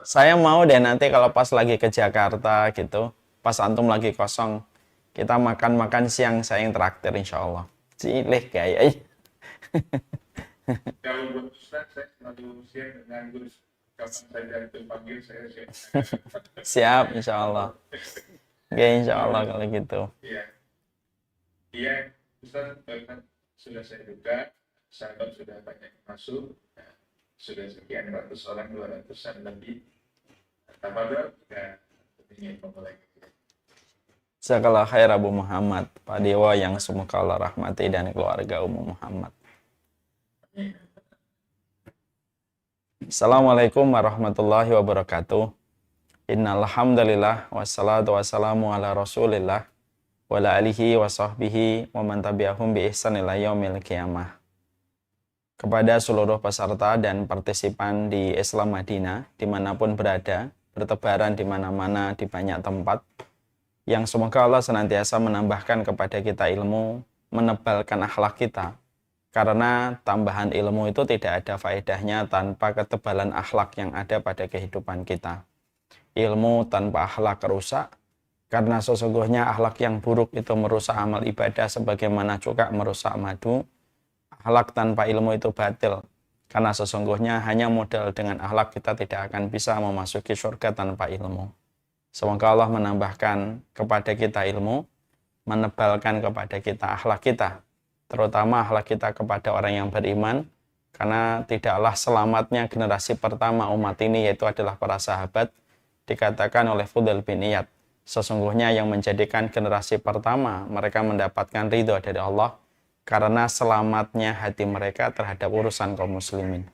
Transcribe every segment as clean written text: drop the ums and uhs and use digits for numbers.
Saya mau deh nanti kalau pas lagi ke Jakarta gitu, pas antum lagi kosong, kita makan-makan siang, saya yang traktir insya Allah. Cilih kayak. Kalau buat Ustaz, saya selalu siap dengan Gus. Kapan saja itu panggil, saya siap. Siap insya Allah. Oke insya Allah kalau gitu. Iya, iya, Ustaz, kan sudah saya buka, sahabat sudah banyak masuk, nah, sudah sekian ratus orang, 200-an lebih. Tamadol, ya, ingin memulai. Jazakallah khair Abu Muhammad, Pak Dewa yang semoga Allah rahmati dan keluarga umum Muhammad. Assalamualaikum warahmatullahi wabarakatuh. Innal hamdalillah wassalatu wassalamu ala Rasulillah wa ala alihi wa sahbihi wa man tabi'ahum bi ihsan ila yaumil qiyamah. Kepada seluruh peserta dan partisipan di Islam Madinah dimanapun berada, bertebaran di mana-mana di banyak tempat, yang semoga Allah senantiasa menambahkan kepada kita ilmu, menebalkan akhlak kita. Karena tambahan ilmu itu tidak ada faedahnya tanpa ketebalan akhlak yang ada pada kehidupan kita. Ilmu tanpa akhlak rusak, karena sesungguhnya akhlak yang buruk itu merusak amal ibadah sebagaimana juga merusak madu. Akhlak tanpa ilmu itu batil, karena sesungguhnya hanya modal dengan akhlak kita tidak akan bisa memasuki surga tanpa ilmu. Semoga Allah menambahkan kepada kita ilmu, menebalkan kepada kita akhlak kita, terutama akhlak kita kepada orang yang beriman, karena tidaklah selamatnya generasi pertama umat ini yaitu adalah para sahabat. Dikatakan oleh Fudail bin Iyad, sesungguhnya yang menjadikan generasi pertama mereka mendapatkan ridho dari Allah karena selamatnya hati mereka terhadap urusan kaum muslimin.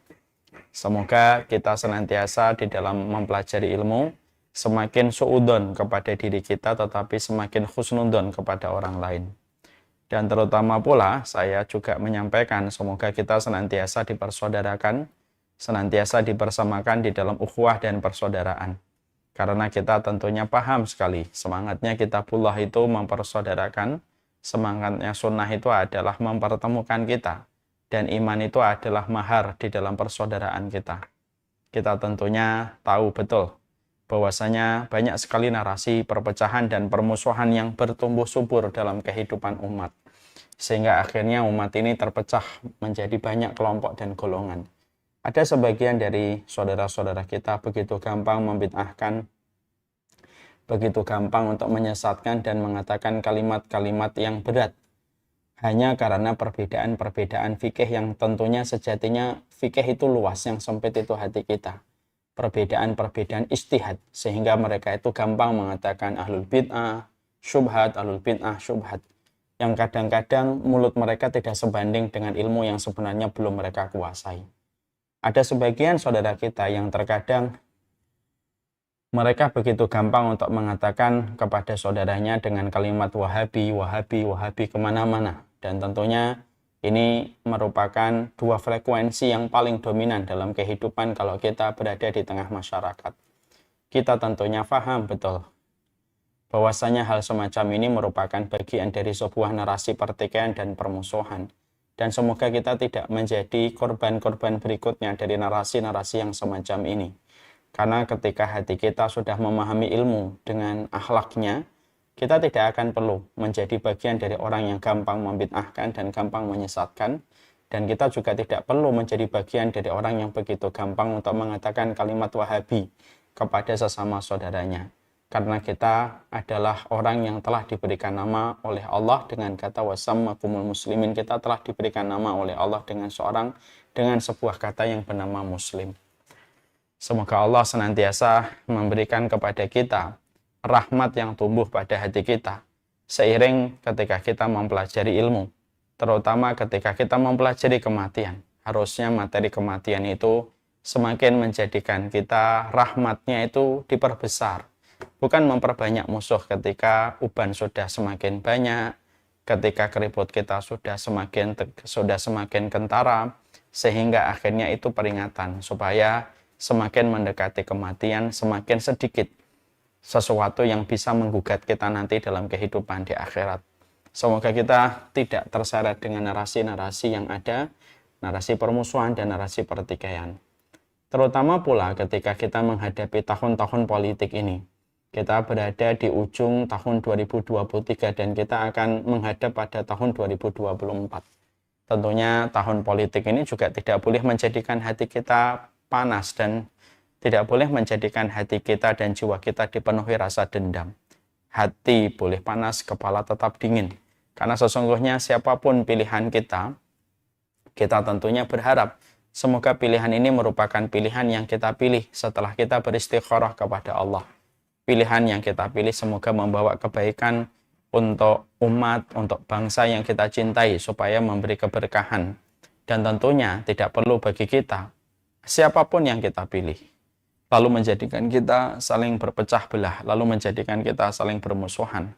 Semoga kita senantiasa di dalam mempelajari ilmu semakin suudon kepada diri kita tetapi semakin husnudon kepada orang lain. Dan terutama pula saya juga menyampaikan semoga kita senantiasa dipersaudarakan, senantiasa dibersamakan di dalam ukhuwah dan persaudaraan. Karena kita tentunya paham sekali semangatnya kitabullah itu mempersaudarakan, semangatnya sunnah itu adalah mempertemukan kita, dan iman itu adalah mahar di dalam persaudaraan kita. Kita tentunya tahu betul bahwasanya banyak sekali narasi perpecahan dan permusuhan yang bertumbuh subur dalam kehidupan umat. Sehingga akhirnya umat ini terpecah menjadi banyak kelompok dan golongan. Ada sebagian dari saudara-saudara kita begitu gampang membid'ahkan, begitu gampang untuk menyesatkan dan mengatakan kalimat-kalimat yang berat. Hanya karena perbedaan-perbedaan fikih yang tentunya sejatinya fikih itu luas, yang sempit itu hati kita. Perbedaan-perbedaan ijtihad, sehingga mereka itu gampang mengatakan ahlul bid'ah, syubhat, ahlul bid'ah, syubhat. Yang kadang-kadang mulut mereka tidak sebanding dengan ilmu yang sebenarnya belum mereka kuasai. Ada sebagian saudara kita yang terkadang mereka begitu gampang untuk mengatakan kepada saudaranya dengan kalimat wahabi, wahabi, wahabi kemana-mana. Dan tentunya ini merupakan dua frekuensi yang paling dominan dalam kehidupan kalau kita berada di tengah masyarakat. Kita tentunya paham betul bahwasanya hal semacam ini merupakan bagian dari sebuah narasi pertikaian dan permusuhan. Dan semoga kita tidak menjadi korban-korban berikutnya dari narasi-narasi yang semacam ini. Karena ketika hati kita sudah memahami ilmu dengan akhlaknya, kita tidak akan perlu menjadi bagian dari orang yang gampang membid'ahkan dan gampang menyesatkan. Dan kita juga tidak perlu menjadi bagian dari orang yang begitu gampang untuk mengatakan kalimat wahabi kepada sesama saudaranya. Karena kita adalah orang yang telah diberikan nama oleh Allah dengan kata wasammakumul muslimin. Kita telah diberikan nama oleh Allah dengan sebuah kata yang bernama muslim. Semoga Allah senantiasa memberikan kepada kita rahmat yang tumbuh pada hati kita seiring ketika kita mempelajari ilmu, terutama ketika kita mempelajari kematian. Harusnya materi kematian itu semakin menjadikan kita rahmatnya itu diperbesar, bukan memperbanyak musuh ketika uban sudah semakin banyak, ketika keribut kita sudah semakin kentara, sehingga akhirnya itu peringatan supaya semakin mendekati kematian, semakin sedikit sesuatu yang bisa menggugat kita nanti dalam kehidupan di akhirat. Semoga kita tidak terseret dengan narasi-narasi yang ada, narasi permusuhan dan narasi pertikaian. Terutama pula ketika kita menghadapi tahun-tahun politik ini. Kita berada di ujung tahun 2023 dan kita akan menghadap pada tahun 2024. Tentunya tahun politik ini juga tidak boleh menjadikan hati kita panas dan tidak boleh menjadikan hati kita dan jiwa kita dipenuhi rasa dendam. Hati boleh panas, kepala tetap dingin. Karena sesungguhnya siapapun pilihan kita tentunya berharap semoga pilihan ini merupakan pilihan yang kita pilih setelah kita beristikharah kepada Allah. Pilihan yang kita pilih semoga membawa kebaikan untuk umat, untuk bangsa yang kita cintai supaya memberi keberkahan. Dan tentunya tidak perlu bagi kita, siapapun yang kita pilih, lalu menjadikan kita saling berpecah belah, lalu menjadikan kita saling bermusuhan.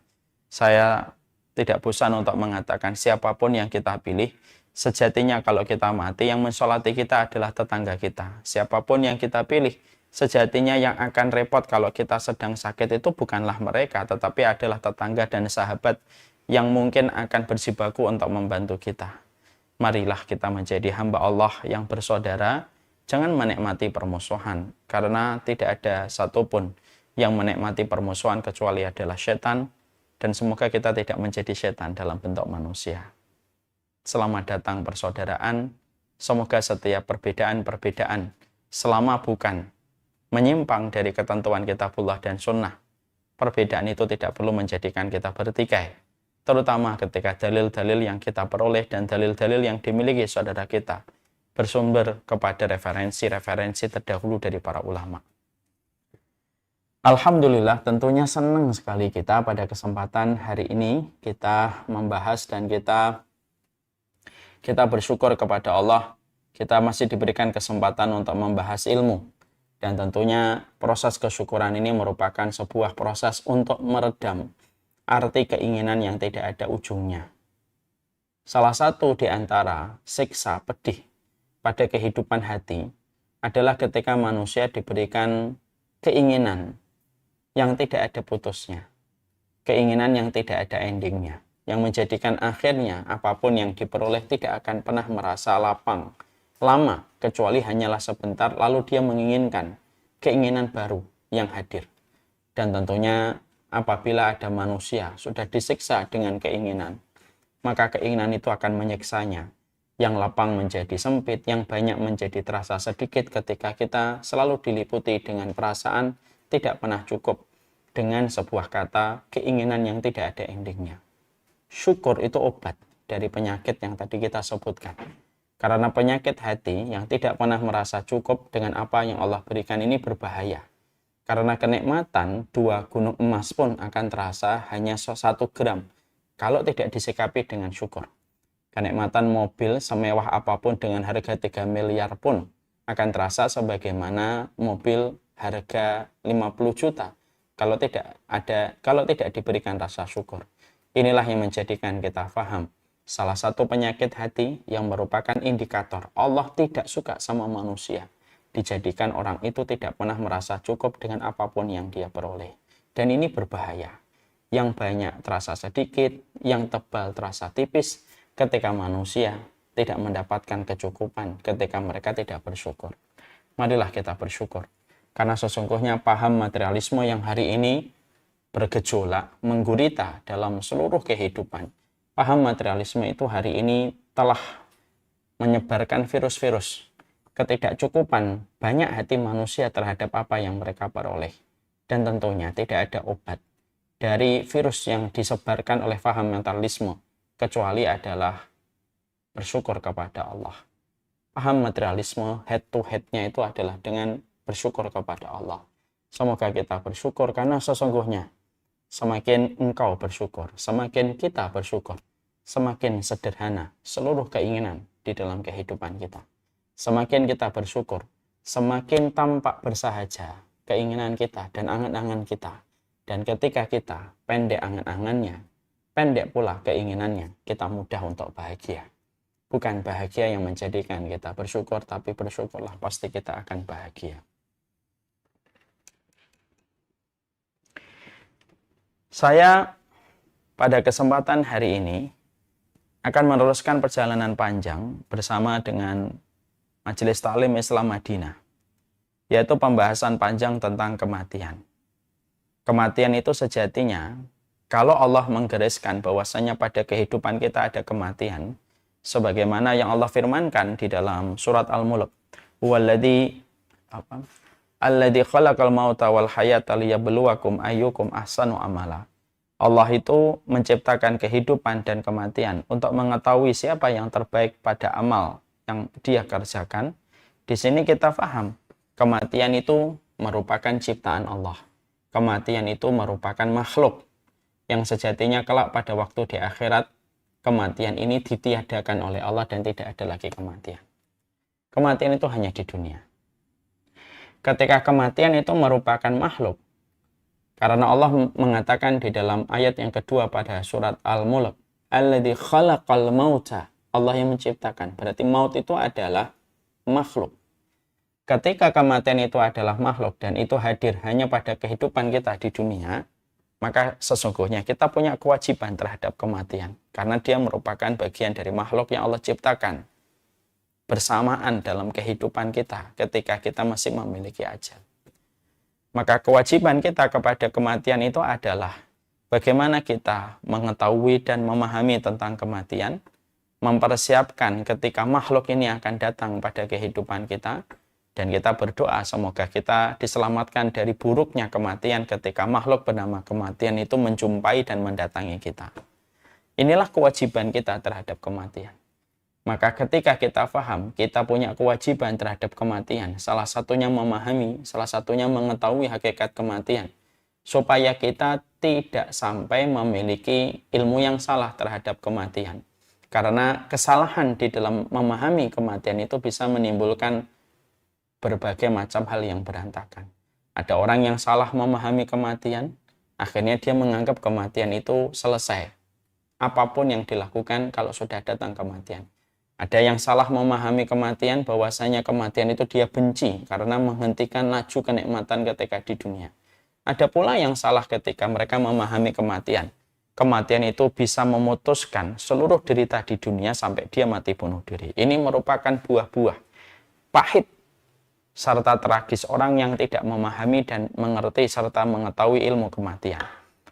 Saya tidak bosan untuk mengatakan siapapun yang kita pilih, sejatinya kalau kita mati, yang mensolati kita adalah tetangga kita. Siapapun yang kita pilih, sejatinya yang akan repot kalau kita sedang sakit itu bukanlah mereka, tetapi adalah tetangga dan sahabat yang mungkin akan berjibaku untuk membantu kita. Marilah kita menjadi hamba Allah yang bersaudara, jangan menikmati permusuhan, karena tidak ada satupun yang menikmati permusuhan kecuali adalah setan, dan semoga kita tidak menjadi setan dalam bentuk manusia. Selamat datang persaudaraan, semoga setiap perbedaan-perbedaan, selama bukan menyimpang dari ketentuan kitabullah dan sunnah, perbedaan itu tidak perlu menjadikan kita bertikai, terutama ketika dalil-dalil yang kita peroleh dan dalil-dalil yang dimiliki saudara kita bersumber kepada referensi-referensi terdahulu dari para ulama. Alhamdulillah, tentunya senang sekali kita pada kesempatan hari ini kita membahas dan kita bersyukur kepada Allah, kita masih diberikan kesempatan untuk membahas ilmu. Dan tentunya proses kesyukuran ini merupakan sebuah proses untuk meredam arti keinginan yang tidak ada ujungnya. Salah satu di antara siksa pedih pada kehidupan hati adalah ketika manusia diberikan keinginan yang tidak ada putusnya, keinginan yang tidak ada endingnya, yang menjadikan akhirnya apapun yang diperoleh tidak akan pernah merasa lapang, lama, kecuali hanyalah sebentar, lalu dia menginginkan keinginan baru yang hadir. Dan tentunya apabila ada manusia sudah disiksa dengan keinginan, maka keinginan itu akan menyiksanya. Yang lapang menjadi sempit, yang banyak menjadi terasa sedikit ketika kita selalu diliputi dengan perasaan tidak pernah cukup dengan sebuah kata keinginan yang tidak ada endingnya. Syukur itu obat dari penyakit yang tadi kita sebutkan. Karena penyakit hati yang tidak pernah merasa cukup dengan apa yang Allah berikan ini berbahaya. Karena kenikmatan 2 gunung emas pun akan terasa hanya 1 gram kalau tidak disikapi dengan syukur. Kenikmatan mobil semewah apapun dengan harga 3 miliar pun akan terasa sebagaimana mobil harga 50 juta kalau tidak diberikan rasa syukur. Inilah yang menjadikan kita paham salah satu penyakit hati yang merupakan indikator Allah tidak suka sama manusia, dijadikan orang itu tidak pernah merasa cukup dengan apapun yang dia peroleh. Dan ini berbahaya. Yang banyak terasa sedikit, yang tebal terasa tipis, ketika manusia tidak mendapatkan kecukupan, ketika mereka tidak bersyukur. Marilah kita bersyukur. Karena sesungguhnya paham materialisme yang hari ini bergejolak, menggurita dalam seluruh kehidupan. Paham materialisme itu hari ini telah menyebarkan virus-virus ketidakcukupan banyak hati manusia terhadap apa yang mereka peroleh. Dan tentunya tidak ada obat dari virus yang disebarkan oleh paham materialisme, kecuali adalah bersyukur kepada Allah. Paham materialisme head to head-nya itu adalah dengan bersyukur kepada Allah. Semoga kita bersyukur karena sesungguhnya semakin engkau bersyukur, semakin kita bersyukur, semakin sederhana seluruh keinginan di dalam kehidupan kita. Semakin kita bersyukur, semakin tampak bersahaja keinginan kita dan angan-angan kita. Dan ketika kita pendek angan-angannya, pendek pula keinginannya, kita mudah untuk bahagia. Bukan bahagia yang menjadikan kita bersyukur, tapi bersyukurlah pasti kita akan bahagia. Saya pada kesempatan hari ini akan meneruskan perjalanan panjang bersama dengan Majelis Ta'lim Islam Madinah. yaitu pembahasan panjang tentang kematian. Kematian itu sejatinya, kalau Allah menggariskan bahwasanya pada kehidupan kita ada kematian, sebagaimana yang Allah firmankan di dalam surat Al-Mulk, "Huwallazi alladzi khalaqal mauta wal hayata liyabluwakum ayyukum ahsanu amala." Allah itu menciptakan kehidupan dan kematian untuk mengetahui siapa yang terbaik pada amal yang dia kerjakan. Di sini kita paham, kematian itu merupakan ciptaan Allah. Kematian itu merupakan makhluk yang sejatinya kelak pada waktu di akhirat, kematian ini ditiadakan oleh Allah dan tidak ada lagi kematian. Kematian itu hanya di dunia. Ketika kematian itu merupakan makhluk, karena Allah mengatakan di dalam ayat yang kedua pada surat Al-Mulk, "Alladzi khalaqal mauta." Allah yang menciptakan. Berarti maut itu adalah makhluk. Ketika kematian itu adalah makhluk dan itu hadir hanya pada kehidupan kita di dunia, maka sesungguhnya kita punya kewajiban terhadap kematian. Karena dia merupakan bagian dari makhluk yang Allah ciptakan bersamaan dalam kehidupan kita ketika kita masih memiliki ajal. Maka kewajiban kita kepada kematian itu adalah bagaimana kita mengetahui dan memahami tentang kematian, mempersiapkan ketika makhluk ini akan datang pada kehidupan kita, dan kita berdoa semoga kita diselamatkan dari buruknya kematian ketika makhluk bernama kematian itu menjumpai dan mendatangi kita. Inilah kewajiban kita terhadap kematian. Maka ketika kita paham, kita punya kewajiban terhadap kematian. Salah satunya memahami, salah satunya mengetahui hakikat kematian. Supaya kita tidak sampai memiliki ilmu yang salah terhadap kematian. Karena kesalahan di dalam memahami kematian itu bisa menimbulkan berbagai macam hal yang berantakan. Ada orang yang salah memahami kematian, akhirnya dia menganggap kematian itu selesai. Apapun yang dilakukan kalau sudah datang kematian. Ada yang salah memahami kematian, bahwasanya kematian itu dia benci karena menghentikan laju kenikmatan ketika di dunia. Ada pula yang salah ketika mereka memahami kematian. Kematian itu bisa memutuskan seluruh derita di dunia sampai dia mati bunuh diri. Ini merupakan buah-buah pahit serta tragis orang yang tidak memahami dan mengerti serta mengetahui ilmu kematian.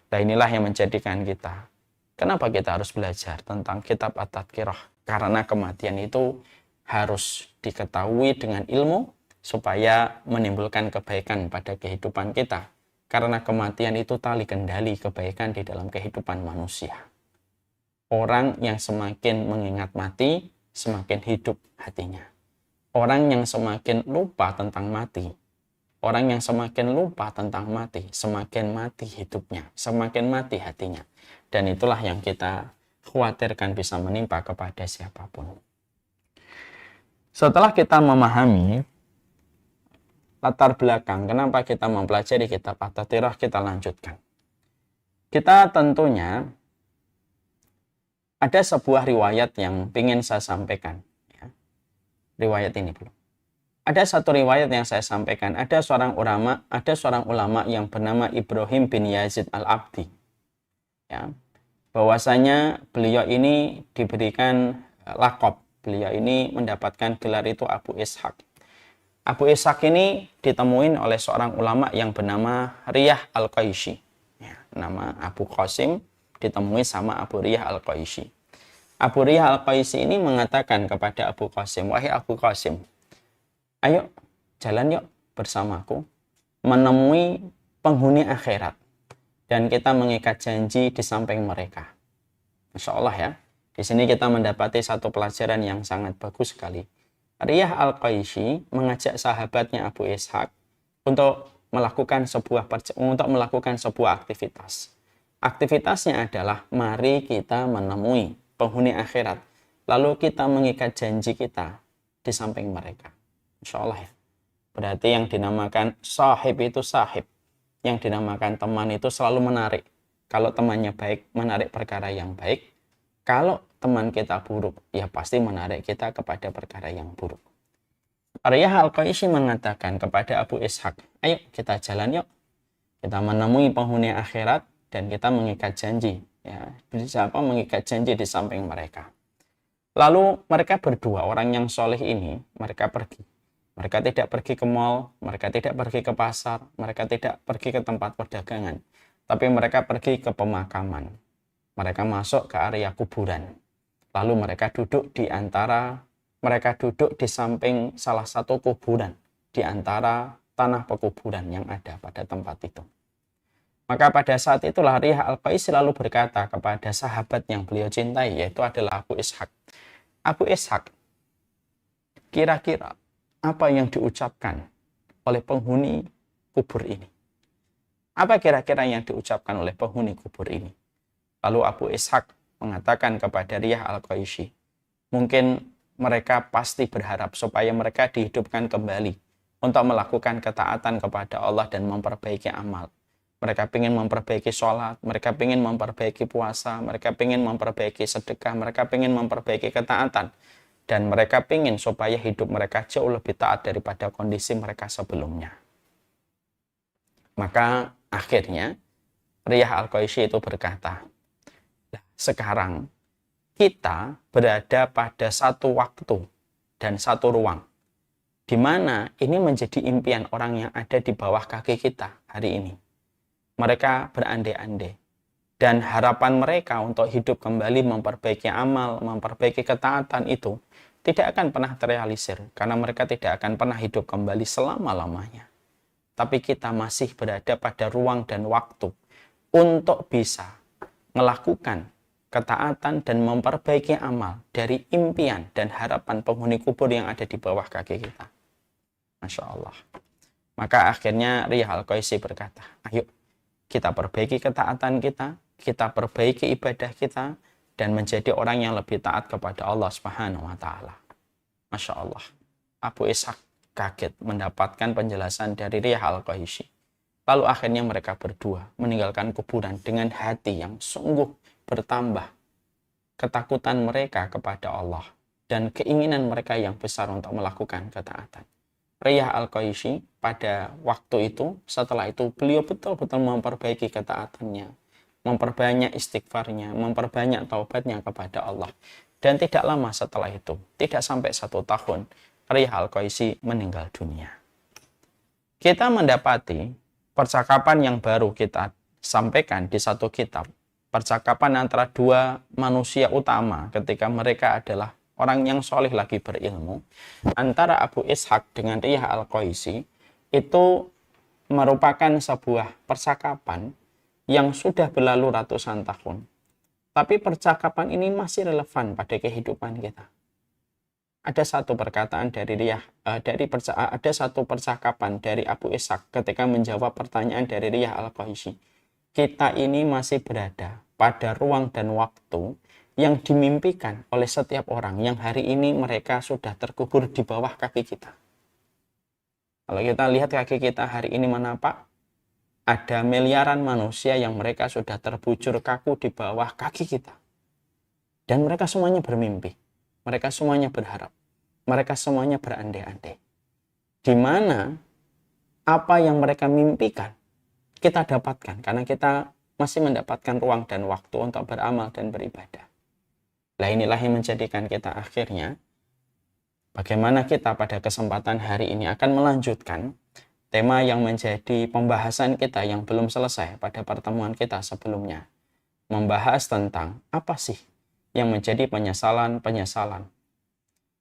Nah, inilah yang menjadikan kita, kenapa kita harus belajar tentang kitab At-Tadhkirah? Karena kematian itu harus diketahui dengan ilmu supaya menimbulkan kebaikan pada kehidupan kita. Karena kematian itu tali kendali kebaikan di dalam kehidupan manusia. Orang yang semakin mengingat mati, semakin hidup hatinya. Orang yang semakin lupa tentang mati, orang yang semakin lupa tentang mati, semakin mati hidupnya, semakin mati hatinya. Dan itulah yang kita khawatirkan bisa menimpa kepada siapapun. Setelah kita memahami latar belakang, kenapa kita mempelajari kitab At-Tadhkirah, kita lanjutkan. Kita tentunya ada sebuah riwayat yang ingin saya sampaikan. Riwayat ini belum. Ada satu riwayat yang saya sampaikan. Ada seorang ulama yang bernama Ibrahim bin Yazid Al-Abdi. Ya, bahwasanya beliau ini diberikan laqab. Beliau ini mendapatkan gelar itu Abu Ishaq. Abu Ishaq ini ditemuin oleh seorang ulama yang bernama Riyah Al-Qaisy. Ya, nama Abu Qasim ditemui sama Abu Riyah Al-Qaisy. Abu Riyah Al-Qaisy ini mengatakan kepada Abu Qasim, "Wahai Abu Qasim, ayo jalan yuk bersamaku menemui penghuni akhirat dan kita mengikat janji di samping mereka." Masya Allah ya, di sini kita mendapati satu pelajaran yang sangat bagus sekali. Riyah Al-Qaisy mengajak sahabatnya Abu Ishaq untuk melakukan sebuah aktivitas. Aktivitasnya adalah mari kita menemui penghuni akhirat, lalu kita mengikat janji kita di samping mereka. Insya Allah ya. Berarti yang dinamakan sahib itu sahib, yang dinamakan teman itu selalu menarik. Kalau temannya baik, menarik perkara yang baik. Kalau teman kita buruk, ya pasti menarik kita kepada perkara yang buruk. Riyah Al-Qaisy mengatakan kepada Abu Ishaq, ayo kita jalan yuk, kita menemui penghuni akhirat dan kita mengikat janji. Ya, siapa mengikat janji di samping mereka. Lalu mereka berdua, orang yang soleh ini, mereka pergi. Mereka tidak pergi ke mall, mereka tidak pergi ke pasar, mereka tidak pergi ke tempat perdagangan, tapi mereka pergi ke pemakaman. Mereka masuk ke area kuburan. Lalu mereka duduk di samping salah satu kuburan di antara tanah pekuburan yang ada pada tempat itu. Maka pada saat itulah Riyah Al-Qaisi lalu berkata kepada sahabat yang beliau cintai, yaitu adalah Abu Ishaq. Abu Ishaq, kira-kira apa yang diucapkan oleh penghuni kubur ini? Apa kira-kira yang diucapkan oleh penghuni kubur ini? Lalu Abu Ishaq mengatakan kepada Riyah Al-Qaisi, mungkin mereka pasti berharap supaya mereka dihidupkan kembali untuk melakukan ketaatan kepada Allah dan memperbaiki amal. Mereka ingin memperbaiki sholat, mereka ingin memperbaiki puasa, mereka ingin memperbaiki sedekah, mereka ingin memperbaiki ketaatan. Dan mereka ingin supaya hidup mereka jauh lebih taat daripada kondisi mereka sebelumnya. Maka akhirnya Riyah Al-Qaisi itu berkata, sekarang kita berada pada satu waktu dan satu ruang, di mana ini menjadi impian orang yang ada di bawah kaki kita hari ini. Mereka berandai-andai, dan harapan mereka untuk hidup kembali, memperbaiki amal, memperbaiki ketaatan itu tidak akan pernah terrealisir, karena mereka tidak akan pernah hidup kembali selama-lamanya. Tapi kita masih berada pada ruang dan waktu untuk bisa melakukan ketaatan dan memperbaiki amal dari impian dan harapan penghuni kubur yang ada di bawah kaki kita. Masya Allah. Maka akhirnya Riyah Al-Qaisi berkata, ayo kita perbaiki ketaatan kita, kita perbaiki ibadah kita, dan menjadi orang yang lebih taat kepada Allah Subhanahu wa Ta'ala. Masya Allah. Abu Ishaq kaget mendapatkan penjelasan dari Riyah Al-Qaisi. Lalu akhirnya mereka berdua meninggalkan kuburan dengan hati yang sungguh bertambah. Ketakutan mereka kepada Allah dan keinginan mereka yang besar untuk melakukan ketaatan. Riyah Al-Qaisi pada waktu itu, setelah itu beliau betul-betul memperbaiki ketaatannya, memperbanyak istighfarnya, memperbanyak taubatnya kepada Allah. Dan tidak lama setelah itu, tidak sampai 1 tahun, Riyah Al-Qaisi meninggal dunia. Kita mendapati percakapan yang baru kita sampaikan di satu kitab, percakapan antara dua manusia utama ketika mereka adalah orang yang soleh lagi berilmu, antara Abu Ishaq dengan Riyah Al-Qaisi, itu merupakan sebuah percakapan yang sudah berlalu ratusan tahun. Tapi percakapan ini masih relevan pada kehidupan kita. Ada satu perkataan dari ada satu percakapan dari Abu Ishaq ketika menjawab pertanyaan dari Riyah Al-Qaisi. Kita ini masih berada pada ruang dan waktu yang dimimpikan oleh setiap orang yang hari ini mereka sudah terkubur di bawah kaki kita. Kalau kita lihat kaki kita hari ini mana Pak? Ada miliaran manusia yang mereka sudah terbujur kaku di bawah kaki kita. Dan mereka semuanya bermimpi. Mereka semuanya berharap. Mereka semuanya berandai-andai. Di mana apa yang mereka mimpikan kita dapatkan. Karena kita masih mendapatkan ruang dan waktu untuk beramal dan beribadah. Nah inilah yang menjadikan kita akhirnya bagaimana kita pada kesempatan hari ini akan melanjutkan tema yang menjadi pembahasan kita yang belum selesai pada pertemuan kita sebelumnya. Membahas tentang apa sih yang menjadi penyesalan-penyesalan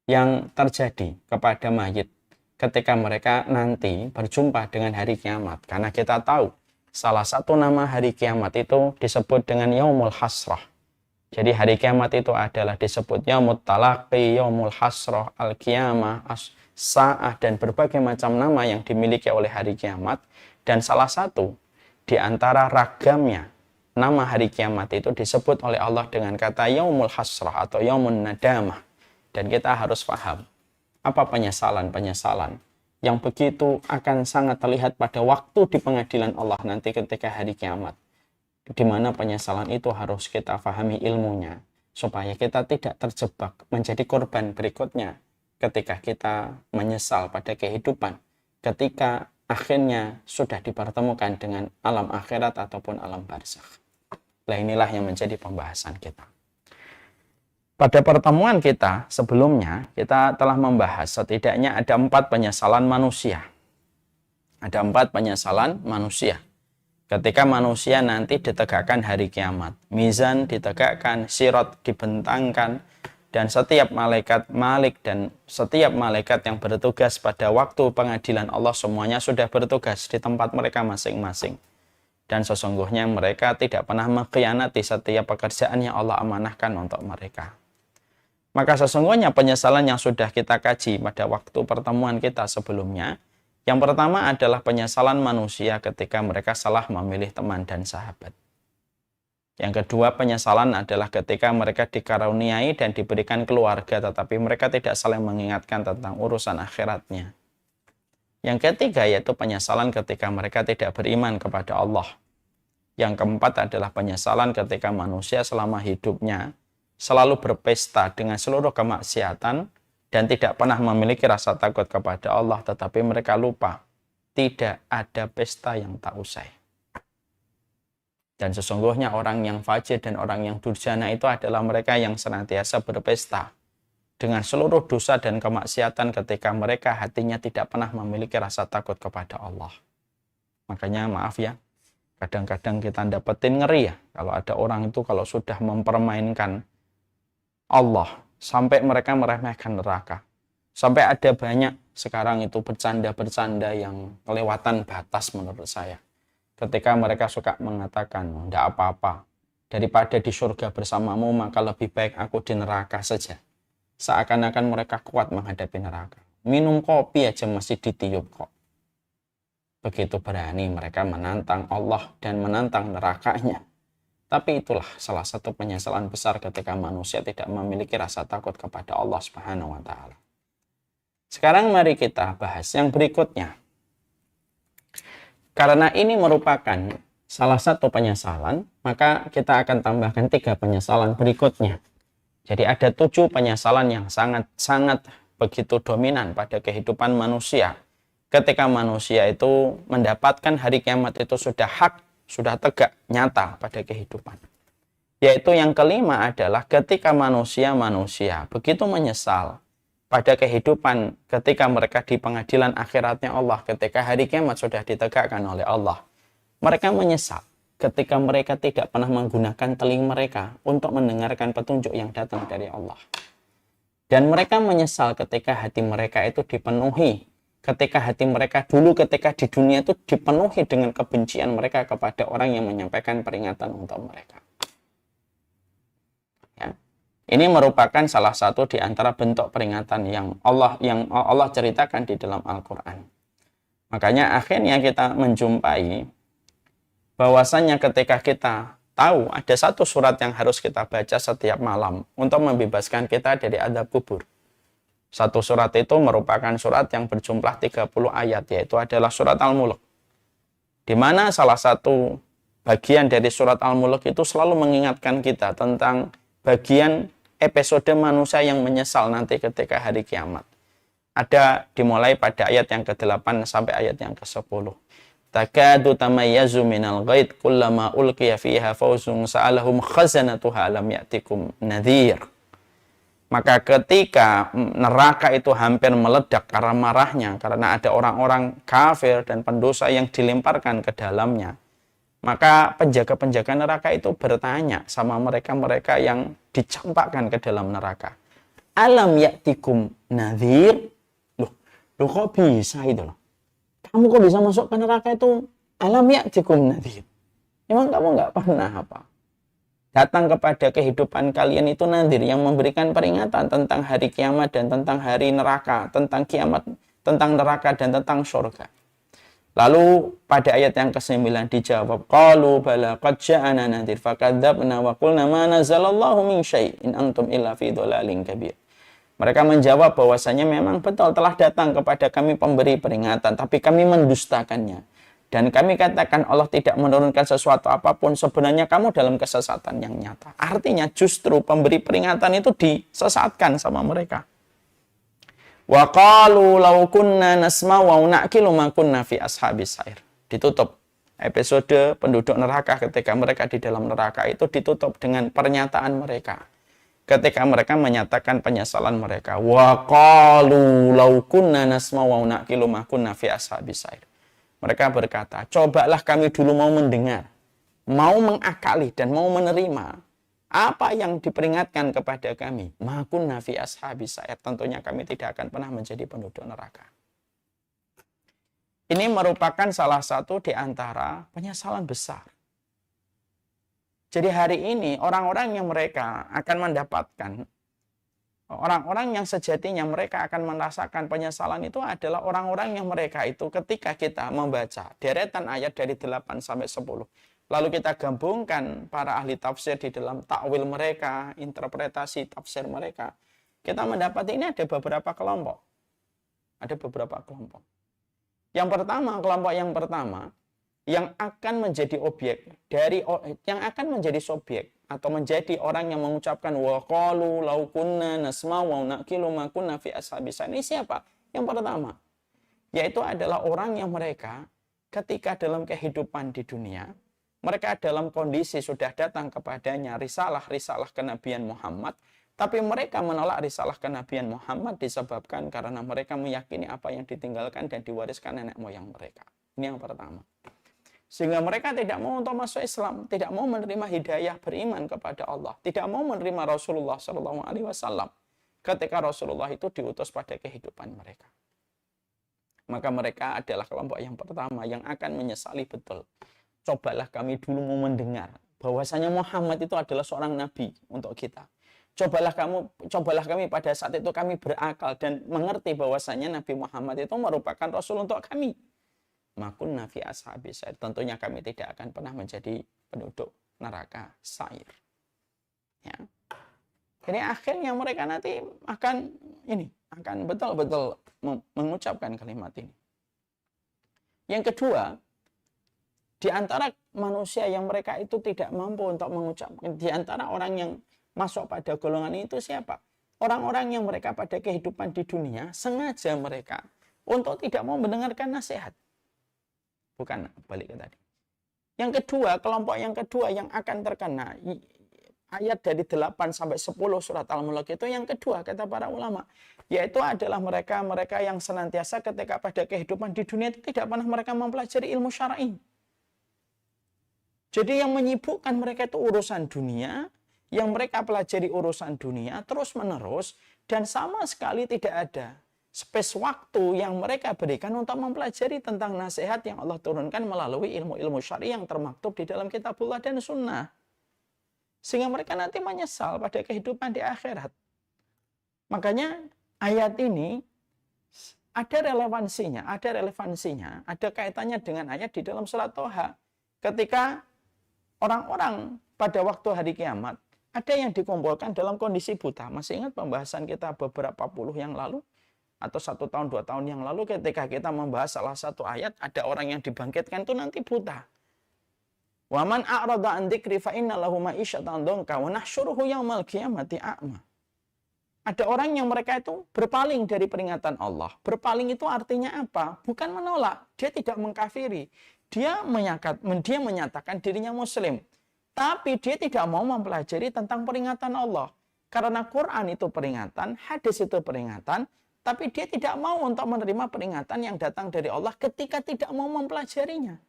yang terjadi kepada mayit ketika mereka nanti berjumpa dengan hari kiamat. Karena kita tahu salah satu nama hari kiamat itu disebut dengan Yaumul Hasrah. Jadi hari kiamat itu adalah disebut Yaumut Talaqi, Yaumul Hasrah, Al-Qiyamah, Sa'ah, dan berbagai macam nama yang dimiliki oleh hari kiamat. Dan salah satu di antara ragamnya nama hari kiamat itu disebut oleh Allah dengan kata Yaumul Hasrah atau Yaumun Nadamah. Dan kita harus paham apa penyesalan-penyesalan yang begitu akan sangat terlihat pada waktu di pengadilan Allah nanti ketika hari kiamat. Di mana penyesalan itu harus kita pahami ilmunya supaya kita tidak terjebak menjadi korban berikutnya ketika kita menyesal pada kehidupan ketika akhirnya sudah dipertemukan dengan alam akhirat ataupun alam barzakh. Nah inilah yang menjadi pembahasan kita. Pada pertemuan kita sebelumnya, kita telah membahas setidaknya ada 4 penyesalan manusia. Ada 4 penyesalan manusia. Ketika manusia nanti ditegakkan hari kiamat, mizan ditegakkan, sirat dibentangkan, dan setiap malaikat malik dan setiap malaikat yang bertugas pada waktu pengadilan Allah semuanya sudah bertugas di tempat mereka masing-masing. Dan sesungguhnya mereka tidak pernah mengkhianati setiap pekerjaan yang Allah amanahkan untuk mereka. Maka sesungguhnya penyesalan yang sudah kita kaji pada waktu pertemuan kita sebelumnya, yang pertama adalah penyesalan manusia ketika mereka salah memilih teman dan sahabat. Yang kedua, penyesalan adalah ketika mereka dikaruniai dan diberikan keluarga, tetapi mereka tidak saling mengingatkan tentang urusan akhiratnya. Yang ketiga, yaitu penyesalan ketika mereka tidak beriman kepada Allah. Yang keempat adalah penyesalan ketika manusia selama hidupnya selalu berpesta dengan seluruh kemaksiatan dan tidak pernah memiliki rasa takut kepada Allah, tetapi mereka lupa tidak ada pesta yang tak usai. Dan sesungguhnya orang yang fajir dan orang yang durjana itu adalah mereka yang senantiasa berpesta dengan seluruh dosa dan kemaksiatan ketika mereka hatinya tidak pernah memiliki rasa takut kepada Allah. Makanya maaf ya, kadang-kadang kita dapetin ngeri ya, kalau ada orang itu kalau sudah mempermainkan Allah, sampai mereka meremehkan neraka. Sampai ada banyak sekarang itu bercanda-bercanda yang kelewatan batas menurut saya. Ketika mereka suka mengatakan, tidak apa-apa, daripada di surga bersamamu, maka lebih baik aku di neraka saja. Seakan-akan mereka kuat menghadapi neraka. Minum kopi aja masih ditiup kok. Begitu berani mereka menantang Allah dan menantang nerakanya. Tapi itulah salah satu penyesalan besar ketika manusia tidak memiliki rasa takut kepada Allah Subhanahu wa Ta'ala. Sekarang mari kita bahas yang berikutnya. Karena ini merupakan salah satu penyesalan, maka kita akan tambahkan 3 penyesalan berikutnya. Jadi ada 7 penyesalan yang sangat begitu dominan pada kehidupan manusia. Ketika manusia itu mendapatkan hari kiamat itu sudah hak, sudah tegak, nyata pada kehidupan. Yaitu yang kelima adalah ketika manusia begitu menyesal pada kehidupan ketika mereka di pengadilan akhiratnya Allah, ketika hari kiamat sudah ditegakkan oleh Allah. Mereka menyesal ketika mereka tidak pernah menggunakan telinga mereka untuk mendengarkan petunjuk yang datang dari Allah. Dan mereka menyesal ketika hati mereka itu dipenuhi, ketika hati mereka dulu ketika di dunia itu dipenuhi dengan kebencian mereka kepada orang yang menyampaikan peringatan untuk mereka. Ya. Ini merupakan salah satu di antara bentuk peringatan yang Allah ceritakan di dalam Al-Quran. Makanya akhirnya kita menjumpai bahwasannya ketika kita tahu ada satu surat yang harus kita baca setiap malam untuk membebaskan kita dari azab kubur. Satu surat itu merupakan surat yang berjumlah 30 ayat, yaitu adalah surat Al-Mulk. Di mana salah satu bagian dari surat Al-Mulk itu selalu mengingatkan kita tentang bagian episode manusia yang menyesal nanti ketika hari kiamat. Ada dimulai pada ayat yang ke-8 sampai ayat yang ke-10. Takadu tamayyazu minal ghaid kullama ulqiya fiha fawzun sa'alahum khazanatuha lam ya'tikum nadhir. Maka ketika neraka itu hampir meledak karena marahnya, karena ada orang-orang kafir dan pendosa yang dilemparkan ke dalamnya, maka penjaga-penjaga neraka itu bertanya sama mereka-mereka yang dicampakkan ke dalam neraka. Alam ya'tikum nadhir? Loh kok bisa itu loh? Kamu kok bisa masuk ke neraka itu? Alam ya'tikum nadhir? Emang kamu nggak pernah apa? Datang kepada kehidupan kalian itu nadhir yang memberikan peringatan tentang hari kiamat dan tentang hari neraka, tentang kiamat, tentang neraka dan tentang surga. Lalu pada ayat yang ke-9 dijawab, qalu bala qad ja'ana nadhir fakadzabna wa qulna ma nazzalallahu min syai' in antum illa fi dhalalin kabir. Mereka menjawab bahwasanya memang betul telah datang kepada kami pemberi peringatan, tapi kami mendustakannya. Dan kami katakan Allah tidak menurunkan sesuatu apapun, sebenarnya kamu dalam kesesatan yang nyata. Artinya justru pemberi peringatan itu disesatkan sama mereka. Wa qalu law kunna nasma'u wa na'qilu ma kunna fi ashabis sa'ir. Ditutup episode penduduk neraka ketika mereka di dalam neraka itu ditutup dengan pernyataan mereka. ketika mereka menyatakan penyesalan mereka. Wa qalu law kunna nasma'u wa naqilu ma kunna fi ashabis sa'ir. Mereka berkata, cobalah kami dulu mau mendengar, mau mengakali dan mau menerima apa yang diperingatkan kepada kami. Ma kunna fi ashabis sa'ir. Tentunya kami tidak akan pernah menjadi penduduk neraka. Ini merupakan salah satu di antara penyesalan besar. Jadi hari ini orang-orang yang mereka akan mendapatkan, orang-orang yang sejatinya mereka akan merasakan penyesalan itu adalah orang-orang yang mereka itu ketika kita membaca deretan ayat dari 8 sampai 10. Lalu kita gabungkan para ahli tafsir di dalam takwil mereka, interpretasi tafsir mereka. Kita mendapati ini ada beberapa kelompok. Ada beberapa kelompok. Kelompok yang pertama, yang akan menjadi objek yang akan menjadi subjek atau menjadi orang yang mengucapkan wa qalu law kunna nasma'u wa naqilu ma kunna fi ashabis sa'ir. Ini siapa? Yang pertama, yaitu adalah orang yang mereka ketika dalam kehidupan di dunia, mereka dalam kondisi sudah datang kepadanya risalah-risalah kenabian Muhammad, tapi mereka menolak risalah kenabian Muhammad disebabkan karena mereka meyakini apa yang ditinggalkan dan diwariskan nenek moyang mereka. Ini yang pertama. Sehingga mereka tidak mau untuk masuk Islam, tidak mau menerima hidayah beriman kepada Allah, tidak mau menerima Rasulullah SAW ketika Rasulullah itu diutus pada kehidupan mereka. Maka mereka adalah kelompok yang pertama yang akan menyesali betul. Cobalah kami dulu mau mendengar bahwasanya Muhammad itu adalah seorang nabi untuk kita. Cobalah kami pada saat itu kami berakal dan mengerti bahwasanya Nabi Muhammad itu merupakan Rasul untuk kami. Makunna fi ashabis sa'ir. Tentunya kami tidak akan pernah menjadi penduduk neraka sa'ir. Ya. Jadi akhirnya mereka nanti akan betul-betul mengucapkan kalimat ini. Yang kedua, di antara manusia yang mereka itu tidak mampu untuk mengucapkan, di antara orang yang masuk pada golongan itu siapa? Orang-orang yang mereka pada kehidupan di dunia sengaja mereka untuk tidak mau mendengarkan nasihat. Bukan, balik ke tadi. Yang kedua, kelompok yang kedua yang akan terkena ayat dari 8 sampai 10 surat Al-Mulk itu yang kedua kata para ulama, yaitu adalah mereka yang senantiasa ketika pada kehidupan di dunia itu tidak pernah mereka mempelajari ilmu syar'i. Jadi yang menyibukkan mereka itu urusan dunia, yang mereka pelajari urusan dunia terus-menerus dan sama sekali tidak ada space waktu yang mereka berikan untuk mempelajari tentang nasihat yang Allah turunkan melalui ilmu-ilmu syar'i yang termaktub di dalam kitabullah dan sunnah. Sehingga mereka nanti menyesal pada kehidupan di akhirat. Makanya ayat ini ada relevansinya, ada kaitannya dengan ayat di dalam surat Toha. Ketika orang-orang pada waktu hari kiamat, ada yang dikumpulkan dalam kondisi buta. Masih ingat pembahasan kita beberapa puluh yang lalu? Atau 1 tahun, 2 tahun yang lalu ketika kita membahas salah satu ayat, ada orang yang dibangkitkan itu nanti buta. Wa man a'rada an dzikri fa inna lahu ma'isyatan dhanka wa nahsyuruhu yaumal qiyamati a'ma. Ada orang yang mereka itu berpaling dari peringatan Allah. Berpaling itu artinya apa? Bukan menolak, dia tidak mengkafiri. Dia menyatakan dirinya muslim. Tapi dia tidak mau mempelajari tentang peringatan Allah. Karena Quran itu peringatan, hadis itu peringatan, tapi dia tidak mau untuk menerima peringatan yang datang dari Allah ketika tidak mau mempelajarinya.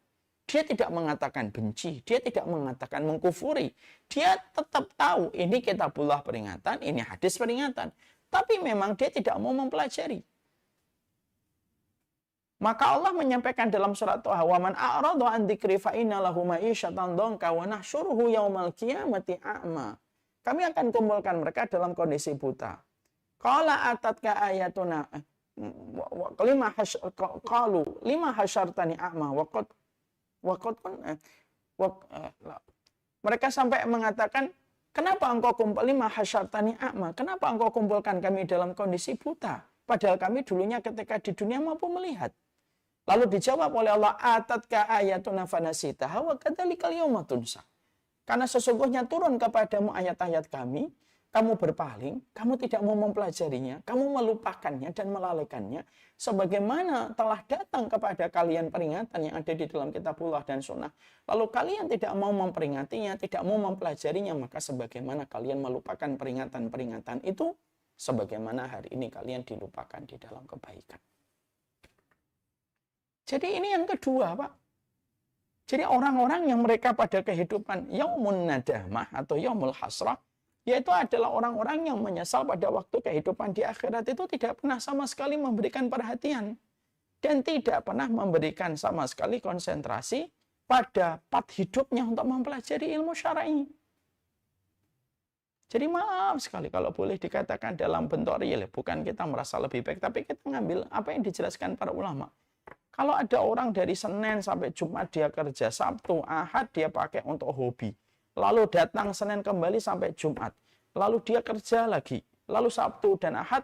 Dia tidak mengatakan benci, dia tidak mengatakan mengkufuri. Dia tetap tahu ini kitabullah peringatan, ini hadis peringatan. Tapi memang dia tidak mau mempelajari. Maka Allah menyampaikan dalam surat Toha, "Wa man a'rada an dzikri fa inna lahu ma'isyatan dhanka wa nahsyuruhu yaumal qiyamati a'ma." Kami akan kumpulkan mereka dalam kondisi buta. Qala atatka ayatuna lima hasyartani a'ma mereka sampai mengatakan, kenapa engkau kumpulkan kami dalam kondisi buta, padahal kami dulunya ketika di dunia mampu melihat. Lalu dijawab oleh Allah, atatka ayatuna fanasitaha wa kadzalikal yauma tunsa. Karena sesungguhnya turun kepadamu ayat-ayat kami, kamu berpaling, kamu tidak mau mempelajarinya, kamu melupakannya dan melalaikannya, sebagaimana telah datang kepada kalian peringatan yang ada di dalam kitabullah dan sunnah, lalu kalian tidak mau memperingatinya, tidak mau mempelajarinya, maka sebagaimana kalian melupakan peringatan-peringatan itu, sebagaimana hari ini kalian dilupakan di dalam kebaikan. Jadi ini yang kedua, Pak. Jadi orang-orang yang mereka pada kehidupan yaumun nadamah atau yaumul hasrah, yaitu adalah orang-orang yang menyesal pada waktu kehidupan di akhirat itu tidak pernah sama sekali memberikan perhatian. Dan tidak pernah memberikan sama sekali konsentrasi pada part hidupnya untuk mempelajari ilmu syar'i. Jadi maaf sekali kalau boleh dikatakan dalam bentuk real, bukan kita merasa lebih baik, tapi kita ngambil apa yang dijelaskan para ulama. Kalau ada orang dari Senin sampai Jumat dia kerja, Sabtu, Ahad dia pakai untuk hobi. Lalu datang Senin kembali sampai Jumat. Lalu dia kerja lagi. Lalu Sabtu dan Ahad,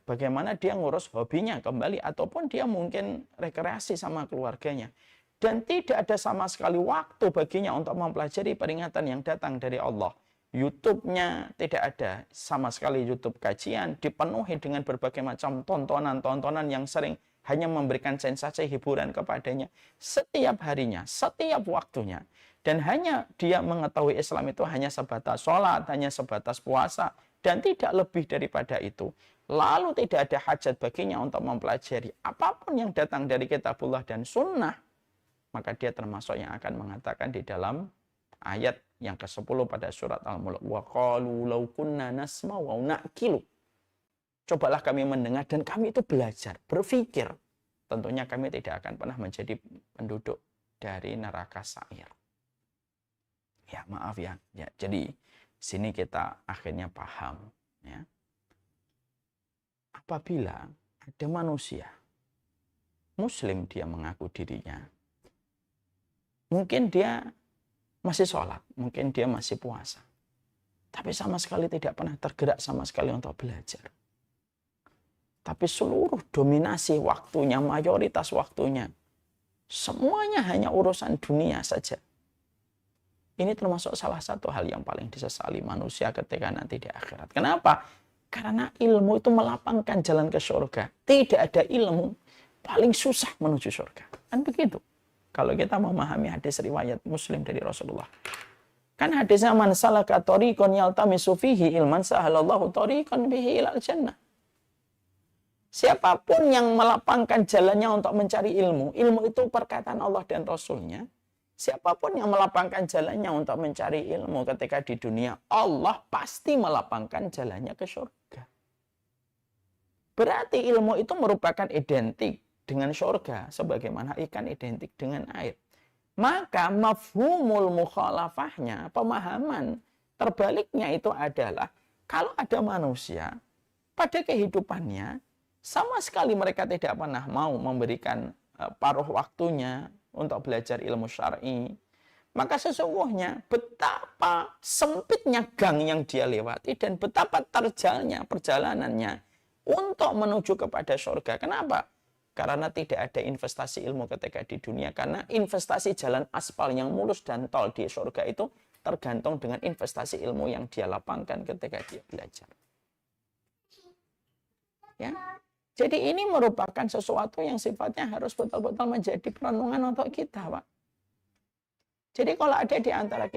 bagaimana dia ngurus hobinya kembali. Ataupun dia mungkin rekreasi sama keluarganya. Dan tidak ada sama sekali waktu baginya untuk mempelajari peringatan yang datang dari Allah. YouTube-nya tidak ada sama sekali YouTube kajian. Dipenuhi dengan berbagai macam tontonan-tontonan yang sering hanya memberikan sensasi hiburan kepadanya. Setiap harinya, setiap waktunya. Dan hanya dia mengetahui Islam itu hanya sebatas sholat, hanya sebatas puasa, dan tidak lebih daripada itu. Lalu tidak ada hajat baginya untuk mempelajari apapun yang datang dari kitabullah dan sunnah, maka dia termasuk yang akan mengatakan di dalam ayat yang ke-10 pada surat Al-Mulk, wa qalu law kunna nasma'u wa na'qilu. Cobalah kami mendengar dan kami itu belajar, berpikir. Tentunya kami tidak akan pernah menjadi penduduk dari neraka sa'ir. Ya, maaf ya. Jadi sini kita akhirnya paham ya. Apabila ada manusia muslim, dia mengaku dirinya, mungkin dia masih sholat, mungkin dia masih puasa, tapi sama sekali tidak pernah tergerak sama sekali untuk belajar. Tapi seluruh dominasi waktunya, mayoritas waktunya, semuanya hanya urusan dunia saja. Ini termasuk salah satu hal yang paling disesali manusia ketika nanti di akhirat. Kenapa? Karena ilmu itu melapangkan jalan ke surga. Tidak ada ilmu, paling susah menuju surga. Kan begitu. Kalau kita memahami hadis riwayat Muslim dari Rasulullah. Kan hadisnya, man salaka tariqan yaltamisu fihi ilman sahalallahu tariqan bihi ilal jannah. Siapapun yang melapangkan jalannya untuk mencari ilmu, ilmu itu perkataan Allah dan Rasulnya. Siapapun yang melapangkan jalannya untuk mencari ilmu ketika di dunia, Allah pasti melapangkan jalannya ke surga. Berarti ilmu itu merupakan identik dengan surga, sebagaimana ikan identik dengan air. Maka mafhumul mukhalafahnya, pemahaman terbaliknya itu adalah, kalau ada manusia pada kehidupannya, sama sekali mereka tidak pernah mau memberikan paruh waktunya untuk belajar ilmu syar'i, maka sesungguhnya betapa sempitnya gang yang dia lewati dan betapa terjalnya perjalanannya untuk menuju kepada surga. Kenapa? Karena tidak ada investasi ilmu ketika di dunia. Karena investasi jalan aspal yang mulus dan tol di surga itu tergantung dengan investasi ilmu yang dia lapangkan ketika dia belajar. Ya. Jadi ini merupakan sesuatu yang sifatnya harus betul-betul menjadi perenungan untuk kita, Pak. Jadi kalau ada di antara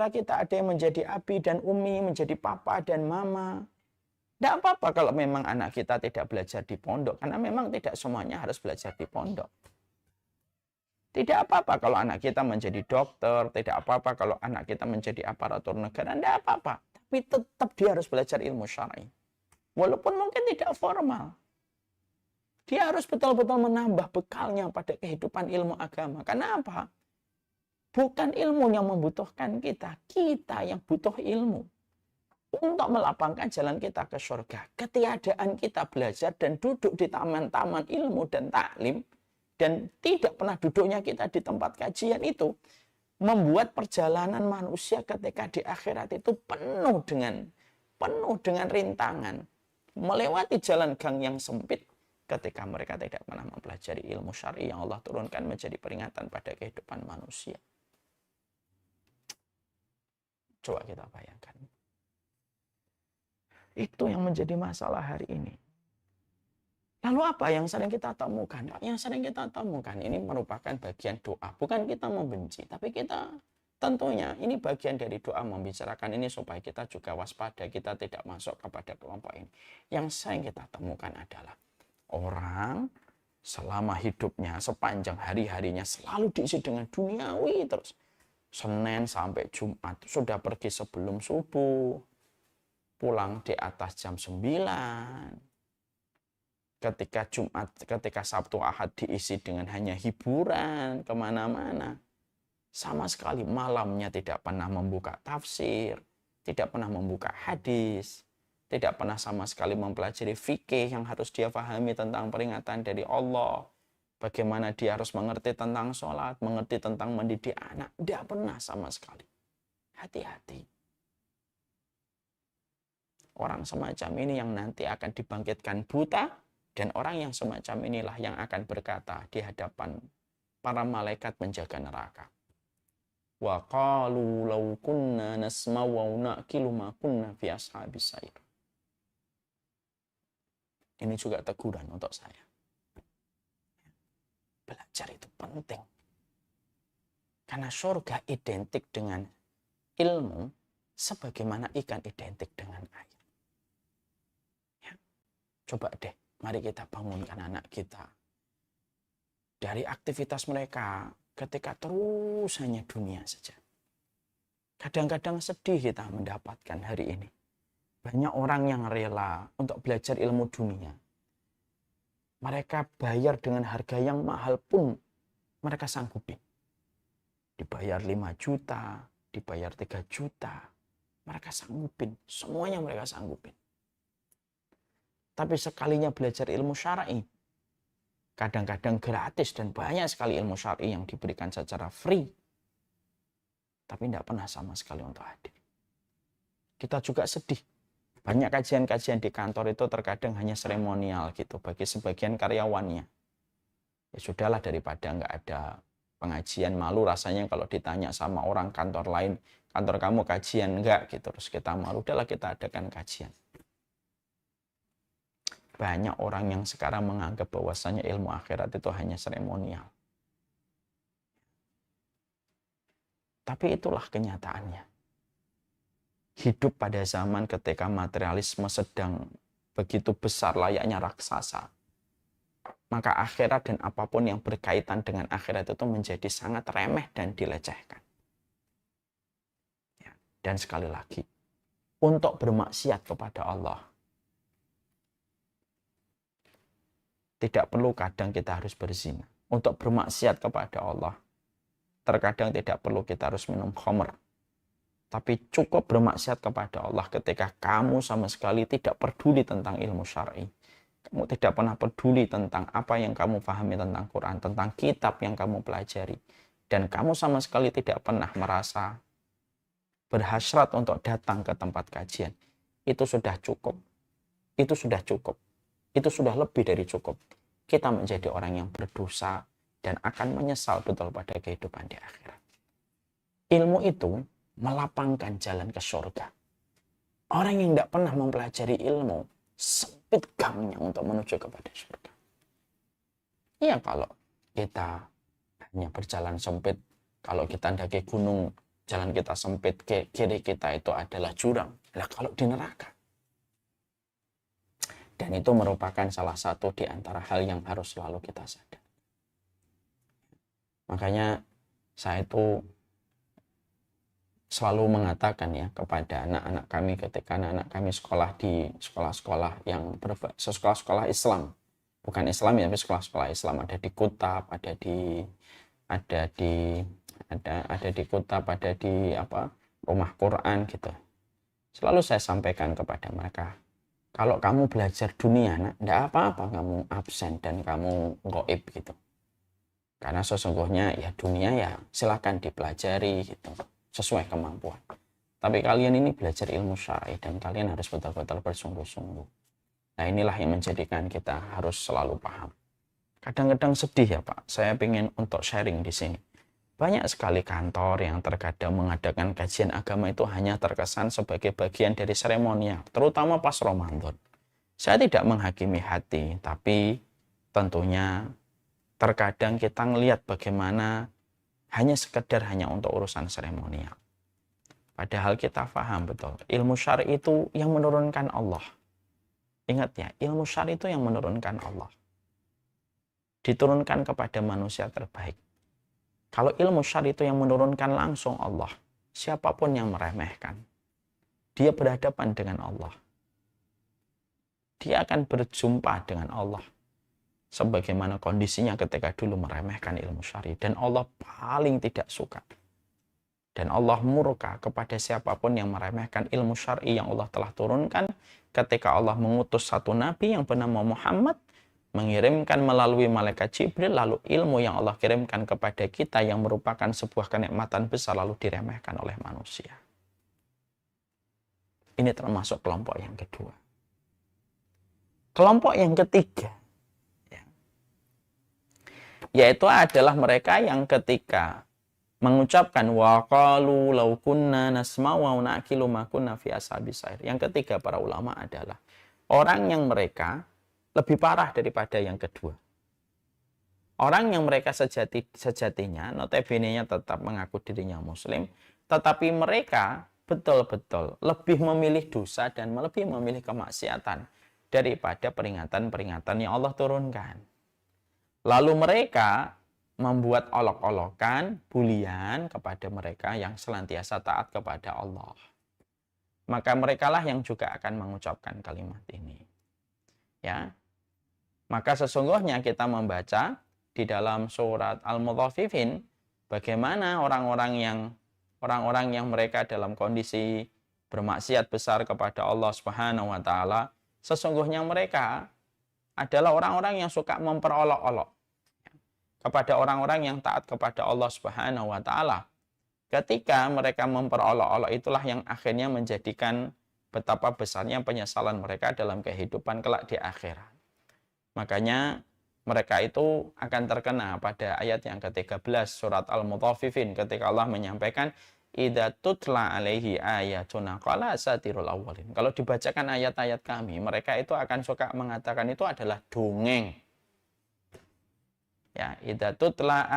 kita ada yang menjadi abi dan umi, menjadi papa dan mama, tidak apa-apa kalau memang anak kita tidak belajar di pondok, karena memang tidak semuanya harus belajar di pondok. Tidak apa-apa kalau anak kita menjadi dokter, tidak apa-apa kalau anak kita menjadi aparatur negara, tidak apa-apa. Tapi tetap dia harus belajar ilmu syar'i. Walaupun mungkin tidak formal. Dia harus betul-betul menambah bekalnya pada kehidupan ilmu agama. Kenapa? Bukan ilmu yang membutuhkan kita. Kita yang butuh ilmu. Untuk melapangkan jalan kita ke surga. Ketiadaan kita belajar dan duduk di taman-taman ilmu dan taklim. Dan tidak pernah duduknya kita di tempat kajian itu. Membuat perjalanan manusia ketika di akhirat itu penuh dengan rintangan. Melewati jalan gang yang sempit ketika mereka tidak pernah mempelajari ilmu syar'i yang Allah turunkan menjadi peringatan pada kehidupan manusia. Coba kita bayangkan. Itu yang menjadi masalah hari ini. Lalu apa yang sering kita temukan? Yang sering kita temukan ini merupakan bagian doa. Bukan kita membenci, tapi kita tentunya ini bagian dari doa membicarakan ini supaya kita juga waspada, kita tidak masuk kepada kelompok ini. Yang sering kita temukan adalah orang selama hidupnya, sepanjang hari-harinya selalu diisi dengan duniawi terus. Senin sampai Jumat sudah pergi sebelum subuh, pulang di atas jam 9. Ketika Sabtu Ahad diisi dengan hanya hiburan kemana-mana. Sama sekali malamnya tidak pernah membuka tafsir, tidak pernah membuka hadis, tidak pernah sama sekali mempelajari fikih yang harus dia pahami tentang peringatan dari Allah. Bagaimana dia harus mengerti tentang sholat, mengerti tentang mendidik anak. Tidak pernah sama sekali. Hati-hati. Orang semacam ini yang nanti akan dibangkitkan buta. Dan orang yang semacam inilah yang akan berkata di hadapan para malaikat penjaga neraka. Wa qalu law kunna nasma'u wa na'qilu ma kunna fi ashabis sa'ir. Ini juga teguran untuk saya. Belajar itu penting. Karena surga identik dengan ilmu sebagaimana ikan identik dengan air. Ya. Coba deh. Mari kita bangunkan anak kita. Dari aktivitas mereka ketika terus hanya dunia saja. Kadang-kadang sedih kita mendapatkan hari ini. Banyak orang yang rela untuk belajar ilmu dunia. Mereka bayar dengan harga yang mahal pun mereka sanggupin. Dibayar 5 juta, dibayar 3 juta. Mereka sanggupin, semuanya mereka sanggupin. Tapi sekalinya belajar ilmu syar'i, kadang-kadang gratis dan banyak sekali ilmu syar'i yang diberikan secara free. Tapi tidak pernah sama sekali untuk hadir. Kita juga sedih. Banyak kajian-kajian di kantor itu terkadang hanya seremonial gitu bagi sebagian karyawannya. Ya sudahlah daripada nggak ada pengajian, malu rasanya kalau ditanya sama orang kantor lain, kantor kamu kajian enggak gitu. Terus kita malu, udahlah kita adakan kajian. Banyak orang yang sekarang menganggap bahwasanya ilmu akhirat itu hanya seremonial. Tapi itulah kenyataannya. Hidup pada zaman ketika materialisme sedang begitu besar layaknya raksasa. Maka akhirat dan apapun yang berkaitan dengan akhirat itu menjadi sangat remeh dan dilecehkan. Dan sekali lagi, untuk bermaksiat kepada Allah, tidak perlu kadang kita harus berzina. Untuk bermaksiat kepada Allah, terkadang tidak perlu kita harus minum khamr. Tapi cukup bermaksiat kepada Allah ketika kamu sama sekali tidak peduli tentang ilmu syar'i. Kamu tidak pernah peduli tentang apa yang kamu pahami tentang Quran, tentang kitab yang kamu pelajari. Dan kamu sama sekali tidak pernah merasa berhasrat untuk datang ke tempat kajian. Itu sudah cukup. Itu sudah cukup. Itu sudah lebih dari cukup. Kita menjadi orang yang berdosa dan akan menyesal betul pada kehidupan di akhirat. Ilmu itu melapangkan jalan ke surga. Orang yang tidak pernah mempelajari ilmu, sempit gangnya untuk menuju kepada surga. Iya, kalau kita hanya berjalan sempit, kalau kita mendaki gunung, jalan kita sempit, kiri kita itu adalah jurang. Lah kalau di neraka, dan itu merupakan salah satu di antara hal yang harus selalu kita sadar. Makanya saya itu selalu mengatakan ya kepada anak-anak kami ketika anak-anak kami sekolah di sekolah-sekolah yang sekolah-sekolah Islam. Bukan Islam ya, tapi sekolah-sekolah Islam ada di Kutab, ada di Kutab, ada di Rumah Quran gitu. Selalu saya sampaikan kepada mereka, kalau kamu belajar dunia, tidak apa-apa kamu absen dan kamu goib gitu. Karena sesungguhnya ya dunia ya silakan dipelajari gitu, sesuai kemampuan. Tapi kalian ini belajar ilmu syar'i dan kalian harus betul-betul bersungguh-sungguh. Nah inilah yang menjadikan kita harus selalu paham. Kadang-kadang sedih ya Pak, saya ingin untuk sharing di sini. Banyak sekali kantor yang terkadang mengadakan kajian agama itu hanya terkesan sebagai bagian dari seremonial, terutama pas Ramadan. Saya tidak menghakimi hati, tapi tentunya terkadang kita ngelihat bagaimana hanya sekedar hanya untuk urusan seremonial. Padahal kita paham betul, ilmu syar'i itu yang menurunkan Allah. Ingat ya, ilmu syar'i itu yang menurunkan Allah. Diturunkan kepada manusia terbaik. Kalau ilmu syar'i itu yang menurunkan langsung Allah, siapapun yang meremehkan, dia berhadapan dengan Allah. Dia akan berjumpa dengan Allah. Sebagaimana kondisinya ketika dulu meremehkan ilmu syar'i. Dan Allah paling tidak suka. Dan Allah murka kepada siapapun yang meremehkan ilmu syar'i yang Allah telah turunkan ketika Allah mengutus satu nabi yang bernama Muhammad, mengirimkan melalui malaikat Jibril, lalu ilmu yang Allah kirimkan kepada kita yang merupakan sebuah kenikmatan besar lalu diremehkan oleh manusia. Ini termasuk kelompok yang kedua. Kelompok yang ketiga, yaitu adalah mereka yang ketika mengucapkan wa qalu law kunna nasma'u wa na'qilu ma kunna fi ashabis sa'ir. Yang ketiga para ulama adalah orang yang mereka lebih parah daripada yang kedua. Orang yang mereka sejatinya notabene-nya tetap mengaku dirinya muslim, tetapi mereka betul-betul lebih memilih dosa dan lebih memilih kemaksiatan daripada peringatan-peringatan yang Allah turunkan. Lalu mereka membuat olok-olokan, bulian kepada mereka yang senantiasa taat kepada Allah. Maka merekalah yang juga akan mengucapkan kalimat ini. Ya. Maka sesungguhnya kita membaca di dalam surat Al-Mutaffifin bagaimana orang-orang yang mereka dalam kondisi bermaksiat besar kepada Allah Subhanahu wa taala, sesungguhnya mereka adalah orang-orang yang suka memperolok-olok kepada orang-orang yang taat kepada Allah Subhanahu wa taala. Ketika mereka memperolok-olok itulah yang akhirnya menjadikan betapa besarnya penyesalan mereka dalam kehidupan kelak di akhirat. Makanya mereka itu akan terkena pada ayat yang ke-13 surat Al-Mutaffifin ketika Allah menyampaikan idza tutla alaihi ayatuna qala asatirul awwalin. Kalau dibacakan ayat-ayat kami, mereka itu akan suka mengatakan itu adalah dongeng. Ya, idza tutla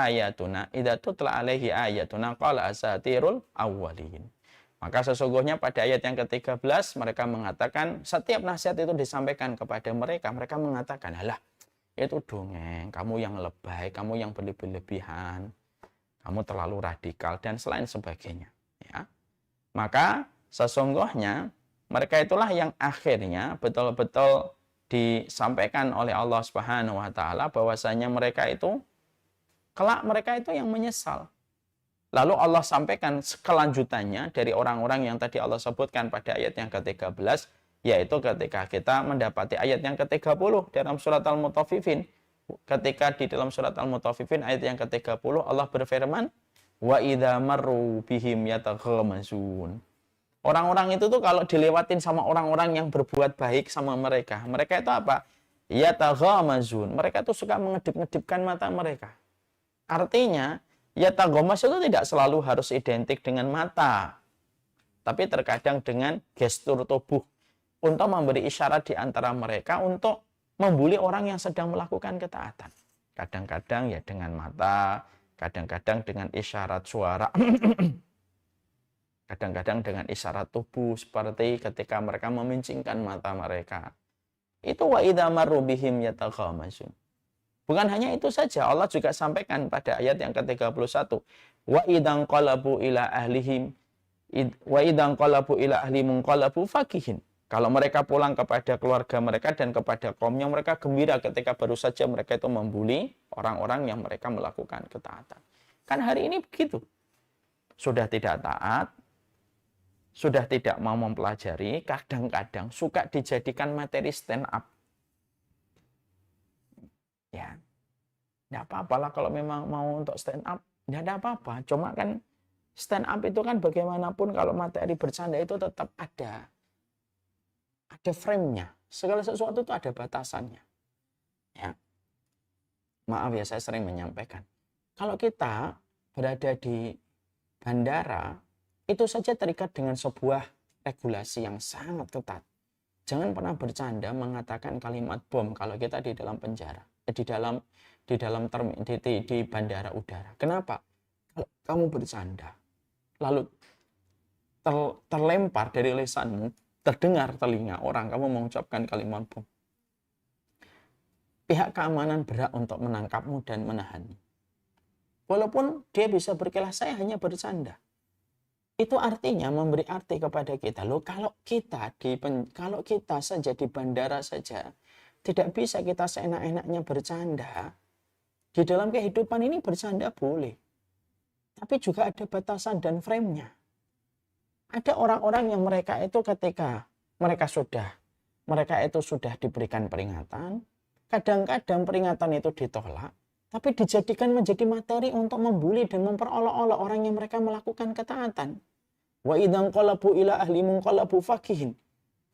alaihi ayatuna qala asatirul awwalin. Maka sesungguhnya pada ayat yang ke-13 mereka mengatakan setiap nasihat itu disampaikan kepada mereka, mereka mengatakan, "Halah, itu dongeng, kamu yang lebay, kamu yang berlebihan, kamu terlalu radikal dan selain sebagainya." Ya. Maka sesungguhnya mereka itulah yang akhirnya betul-betul disampaikan oleh Allah Subhanahu wa taala bahwasanya mereka itu kelak mereka itu yang menyesal. Lalu Allah sampaikan kelanjutannya dari orang-orang yang tadi Allah sebutkan pada ayat yang ke-13, yaitu ketika kita mendapati ayat yang ke-30 dalam surat Al-Mutaffifin. Ketika di dalam surat Al-Mutaffifin ayat yang ke-30 Allah berfirman, wa idza marru bihim yataghamazun. Orang-orang itu tuh kalau dilewatin sama orang-orang yang berbuat baik sama mereka itu apa? Yataghamazun. Mereka tuh suka mengedip-ngedipkan mata mereka. Artinya yataghamas itu tidak selalu harus identik dengan mata, tapi terkadang dengan gestur tubuh untuk memberi isyarat di antara mereka untuk membuli orang yang sedang melakukan ketaatan. Kadang-kadang ya dengan mata, kadang-kadang dengan isyarat suara, kadang-kadang dengan isyarat tubuh seperti ketika mereka memincingkan mata mereka. Itu wa idza marru bihim yataghamazun. Bukan hanya itu saja, Allah juga sampaikan pada ayat yang ke-31. Wa idzan qalabu ila ahlihim wa idzan qalabu ila ahlihim qalabu fakihin. Kalau mereka pulang kepada keluarga mereka dan kepada kaumnya, mereka gembira ketika baru saja mereka itu membuli orang-orang yang mereka melakukan ketaatan. Kan hari ini begitu. Sudah tidak taat, sudah tidak mau mempelajari, kadang-kadang suka dijadikan materi stand up. Ya, tidak apa-apalah kalau memang mau untuk stand up, tidak ada apa-apa. Cuma kan stand up itu kan bagaimanapun kalau materi bercanda itu tetap ada frame-nya. Segala sesuatu itu ada batasannya. Ya, maaf ya saya sering menyampaikan. Kalau kita berada di bandara, itu saja terikat dengan sebuah regulasi yang sangat ketat. Jangan pernah bercanda mengatakan kalimat bom kalau kita di dalam penjara, di bandara udara. Kenapa? Kalau kamu bercanda, lalu terlempar dari lisanmu, terdengar telinga orang kamu mengucapkan kalimat bom, pihak keamanan berhak untuk menangkapmu dan menahanmu. Walaupun dia bisa berkilah, saya hanya bercanda. Itu artinya memberi arti kepada kita. Loh, kalau kita saja di bandara saja tidak bisa kita seenak-enaknya bercanda. Di dalam kehidupan ini bercanda boleh. Tapi juga ada batasan dan frame-nya. Ada orang-orang yang mereka itu ketika mereka itu sudah diberikan peringatan, kadang-kadang peringatan itu ditolak, tapi dijadikan menjadi materi untuk membuli dan memperolok-olok orang yang mereka melakukan ketaatan. Wa idzan qalabu ila ahli munqalabu fakihin.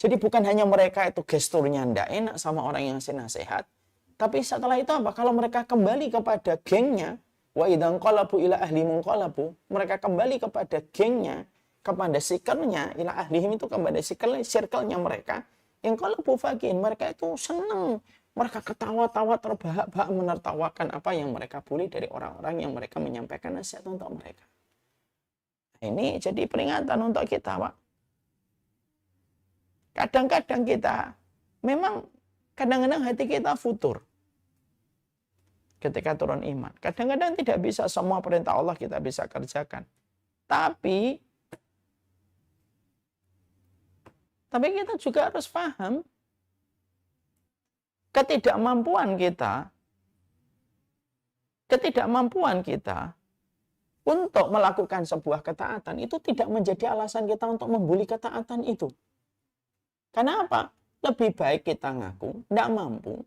Jadi bukan hanya mereka itu gesturnya ndak enak sama orang yang ngasih nasihat, tapi setelah itu apa? Kalau mereka kembali kepada gengnya, wa idzan qalabu ila ahli munqalabu, mereka kembali kepada gengnya, kepada circle-nya, ila ahlihim itu kepada circle-nya mereka, yang qalabu fakihin, mereka itu senang. Mereka ketawa-tawa terbahak-bahak menertawakan apa yang mereka bully dari orang-orang yang mereka menyampaikan nasihat untuk mereka. Ini jadi peringatan untuk kita, Pak. Kadang-kadang kita, memang kadang-kadang hati kita futur ketika turun iman. Kadang-kadang tidak bisa semua perintah Allah kita bisa kerjakan. Tapi kita juga harus paham ketidakmampuan kita untuk melakukan sebuah ketaatan itu tidak menjadi alasan kita untuk membuli ketaatan itu. Karena apa? Lebih baik kita ngaku tidak mampu,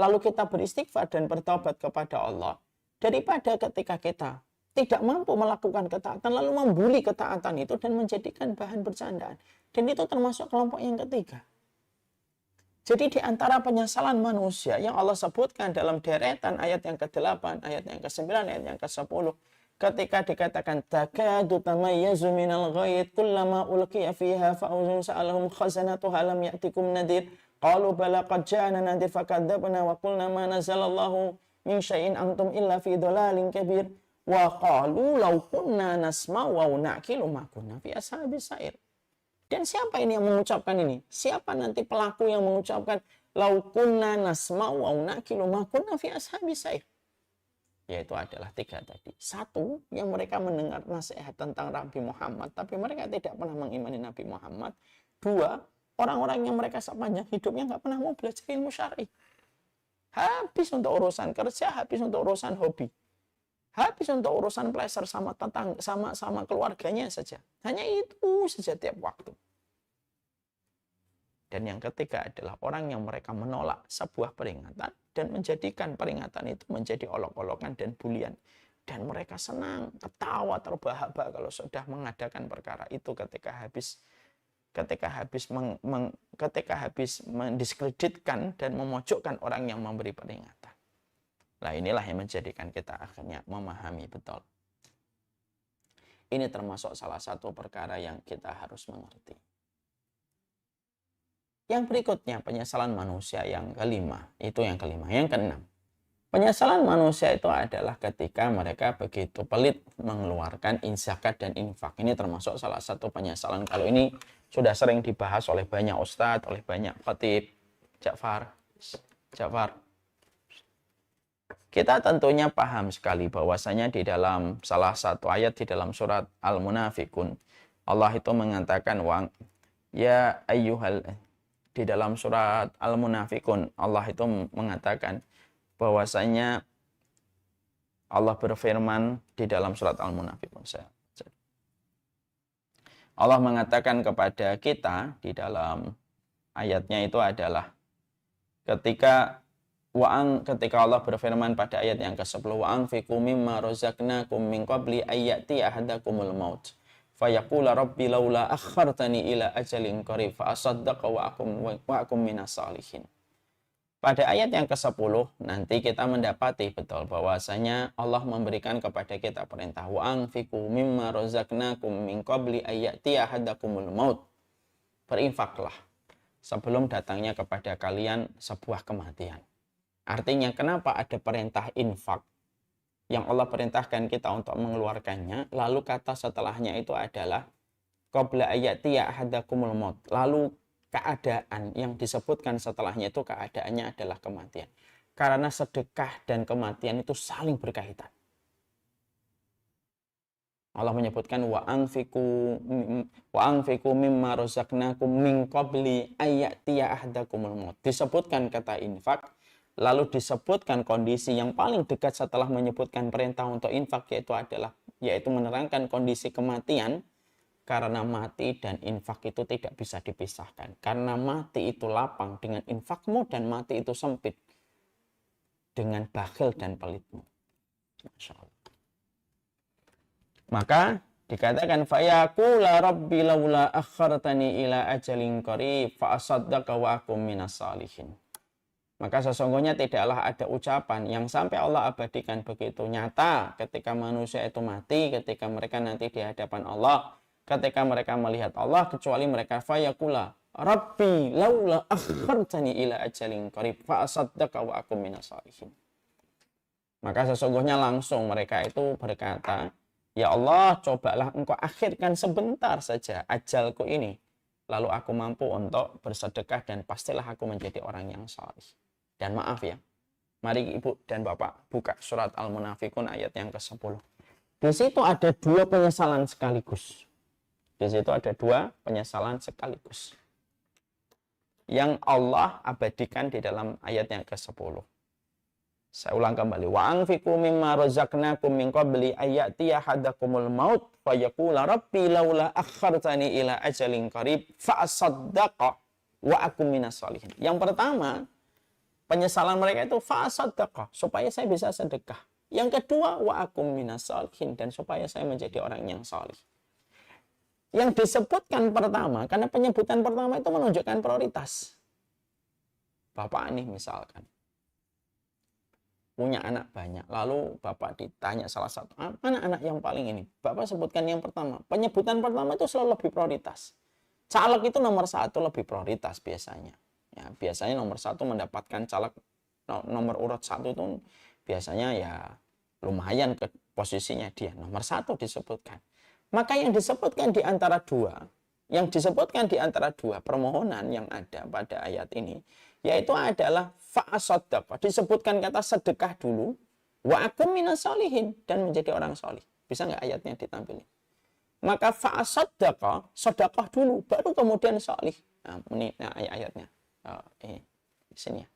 lalu kita beristighfar dan bertobat kepada Allah, daripada ketika kita tidak mampu melakukan ketaatan lalu membuli ketaatan itu dan menjadikan bahan bercandaan. Dan itu termasuk kelompok yang ketiga. Jadi di antara penyesalan manusia yang Allah sebutkan dalam deretan ayat yang ke-8, ayat yang ke-9, ayat yang ke-10, ketika dikatakan takadu tamayyazu minal ghayid kullama ulqiya fiha fa'uzun sa'alahum khazanatuha lam ya'tikum nadir qalu bala qad ja'ana nadir fakadzabna wa qulna ma nazzalallahu min syai'in antum illa fi dhalalin kabir wa qalu law kunna nasma'u wa na'qilu ma kunna fi ashabis sa'ir. Dan siapa ini yang mengucapkan ini? Siapa nanti pelaku yang mengucapkan lau kunna nasma'u wa na'qilu ma kunna fi ashabis sa'ir? Yaitu adalah tiga tadi. Satu, yang mereka mendengar nasihat tentang Nabi Muhammad, tapi mereka tidak pernah mengimani Nabi Muhammad. Dua, orang-orang yang mereka sepanjang hidupnya nggak pernah mau belajar ilmu syar'i. Habis untuk urusan kerja, habis untuk urusan hobi. Habis untuk urusan pleasure sama keluarganya saja. Hanya itu saja tiap waktu. Dan yang ketiga adalah orang yang mereka menolak sebuah peringatan dan menjadikan peringatan itu menjadi olok-olokan dan bulian. Dan mereka senang, ketawa terbahak-bahak kalau sudah mengadakan perkara itu ketika habis mendiskreditkan dan memojokkan orang yang memberi peringatan. Nah, inilah yang menjadikan kita akhirnya memahami betul. Ini termasuk salah satu perkara yang kita harus mengerti. Yang berikutnya, penyesalan manusia yang kelima. Itu yang kelima. Yang keenam. Penyesalan manusia itu adalah ketika mereka begitu pelit mengeluarkan zakat dan infak. Ini termasuk salah satu penyesalan. Kalau ini sudah sering dibahas oleh banyak ustadz, oleh banyak khatib. Ja'far. Kita tentunya paham sekali bahwasanya di dalam salah satu ayat di dalam surat Al-Munafikun, Allah itu mengatakan ya ayyuhal, di dalam surat Al-Munafikun Allah itu mengatakan bahwasanya Allah berfirman di dalam surat Al-Munafikun, Allah mengatakan kepada kita di dalam ayatnya itu adalah ketika Allah berfirman pada ayat yang ke-10, wa anfiqu mimma razaqnakum min qabli ayyati ahadakumul maut fayaqula rabbi laula akhartani ila ajalin qarib fa asaddaqa wa akum minas salihin. Pada ayat yang ke-10 nanti kita mendapati betul bahwasanya Allah memberikan kepada kita perintah wa anfiqu mimma razaqnakum min qabli ayyatiya ahadakumul maut. Berinfaklah sebelum datangnya kepada kalian sebuah kematian. Artinya kenapa ada perintah infak yang Allah perintahkan kita untuk mengeluarkannya, lalu kata setelahnya itu adalah qabla ayyatiya ahadakumul maut. Lalu keadaan yang disebutkan setelahnya itu keadaannya adalah kematian. Karena sedekah dan kematian itu saling berkaitan. Allah menyebutkan wa anfiqu mimma razaqnakum min qabli ayyatiya ahadakumul maut. Disebutkan kata infak, lalu disebutkan kondisi yang paling dekat setelah menyebutkan perintah untuk infak yaitu menerangkan kondisi kematian. Karena mati dan infak itu tidak bisa dipisahkan. Karena mati itu lapang dengan infakmu dan mati itu sempit dengan bakhil dan pelitmu. Masya Allah. Maka dikatakan fayaqula rabbi laula akhartani ila ajalin qarib fa asaddaqa wa akum minas salihin. Maka sesungguhnya tidaklah ada ucapan yang sampai Allah abadikan begitu nyata ketika manusia itu mati, ketika mereka nanti di hadapan Allah, ketika mereka melihat Allah, kecuali mereka fayaqula rabbi laula akhartani ila ajalin qarib fa asaddaqa wa akum minas salihin. Maka sesungguhnya langsung mereka itu berkata, ya Allah, cobalah engkau akhirkan sebentar saja ajalku ini, lalu aku mampu untuk bersedekah dan pastilah aku menjadi orang yang salih. Dan maaf ya, mari ibu dan bapak buka surat Al-Munafikun ayat yang ke-10. Di situ ada dua penyesalan sekaligus. Di situ ada dua penyesalan sekaligus yang Allah abadikan di dalam ayat yang ke-10. Saya ulang kembali. Wa anfiqu mimma razaqnakum min qabli ayyatiya ahadakumul maut fa yaqula rabbi laula akhartani ila ajalin qarib fa asaddaqa wa akum minas salihin. Yang pertama, penyesalan mereka itu fa asaddaqa, supaya saya bisa sedekah. Yang kedua, wa akum minas salihin, dan supaya saya menjadi orang yang salih. Yang disebutkan pertama, karena penyebutan pertama itu menunjukkan prioritas. Bapak ini misalkan punya anak banyak, lalu bapak ditanya salah satu, mana anak yang paling ini? Bapak sebutkan yang pertama. Penyebutan pertama itu selalu lebih prioritas. Caleg itu nomor satu lebih prioritas biasanya. Ya, biasanya nomor satu mendapatkan caleg nomor urut satu itu biasanya ya lumayan ke posisinya dia. Nomor satu disebutkan. Maka yang disebutkan di antara dua permohonan yang ada pada ayat ini, yaitu adalah fa'asaddaqa. Disebutkan kata sedekah dulu, wa akum minas salihin, dan menjadi orang solih. Bisa nggak ayatnya ditampilkan? Maka fa'asaddaqa, sedekah dulu, baru kemudian solih. Nah, ini ayatnya. Di sini ya.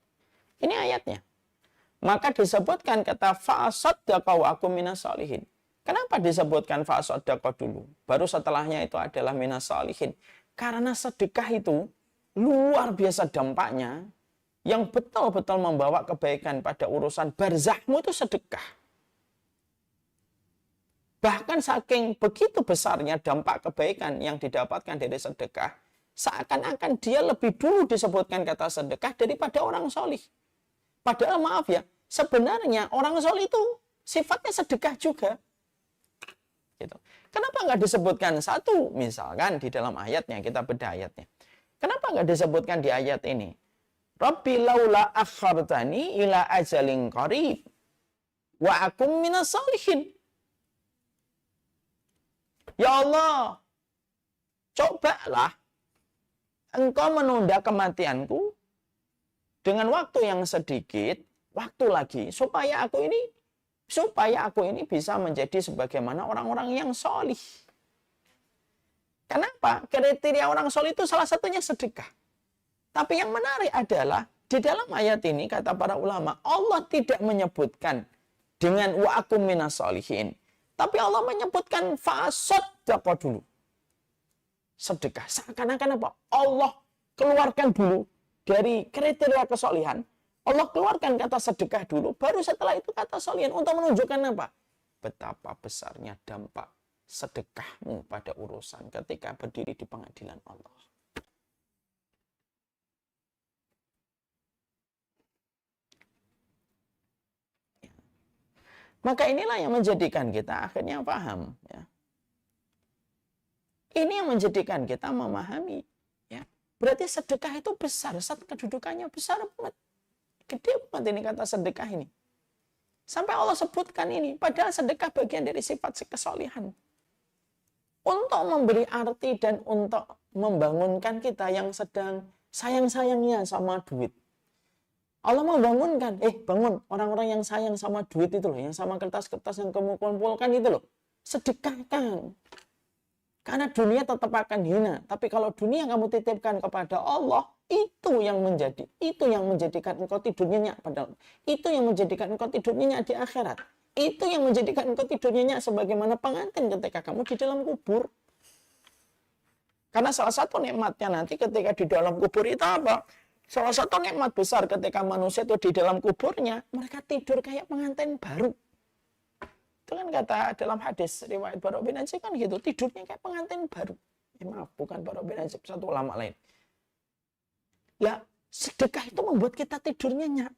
Ini ayatnya. Maka disebutkan kata fa'asaddaqa wa akum minas salihin. Kenapa disebutkan fa'asaddaqa dulu? Baru setelahnya itu adalah minas salihin. Karena sedekah itu luar biasa dampaknya, yang betul-betul membawa kebaikan pada urusan barzahmu itu sedekah. Bahkan saking begitu besarnya dampak kebaikan yang didapatkan dari sedekah, seakan-akan dia lebih dulu disebutkan kata sedekah daripada orang solih. Padahal maaf ya, sebenarnya orang solih itu sifatnya sedekah juga. Gitu. Kenapa nggak disebutkan satu? Misalkan di dalam ayatnya, kita bedah ayatnya. Kenapa nggak disebutkan di ayat ini? Rabbi laula akhartani ila ajalin qarib wa akum minas salihin. Ya Allah, cobalah engkau menunda kematianku dengan waktu yang sedikit, waktu lagi, supaya aku ini bisa menjadi sebagaimana orang-orang yang solih. Kenapa? Kriteria orang solih itu salah satunya sedekah. Tapi yang menarik adalah, di dalam ayat ini, kata para ulama, Allah tidak menyebutkan dengan wa akum minas solihin. Tapi Allah menyebutkan fa'asaddaqa dulu. Sedekah. Seakan-akan apa? Allah keluarkan dulu dari kriteria kesolihan. Allah keluarkan kata sedekah dulu, baru setelah itu kata solihin. Untuk menunjukkan apa? Betapa besarnya dampak sedekahmu pada urusan ketika berdiri di pengadilan Allah. Maka inilah yang menjadikan kita akhirnya paham. Ya. Ini yang menjadikan kita memahami. Ya. Berarti sedekah itu besar, kedudukannya besar banget. Gede banget ini kata sedekah ini. Sampai Allah sebutkan ini, padahal sedekah bagian dari sifat kesolihan. Untuk memberi arti dan untuk membangunkan kita yang sedang sayang-sayangnya sama duit. Allah membangunkan, bangun orang-orang yang sayang sama duit itu loh, yang sama kertas-kertas yang kamu kumpulkan itu loh. Sedekahkan. Karena dunia tetap akan hina. Tapi kalau dunia kamu titipkan kepada Allah, itu yang menjadikan engkau tidur nyenyak padahal. Itu yang menjadikan engkau tidur nyenyak di akhirat. Itu yang menjadikan engkau tidur nyenyak sebagaimana pengantin ketika kamu di dalam kubur. Karena salah satu nikmatnya nanti ketika di dalam kubur itu apa? Salah satu nikmat besar ketika manusia itu di dalam kuburnya, mereka tidur kayak pengantin baru. Itu kan kata dalam hadis riwayat Bara' bin Azib kan gitu, tidurnya kayak pengantin baru. Maaf, bukan Bara' bin Azib, satu ulama lain. Lah, sedekah itu membuat kita tidur nyenyak.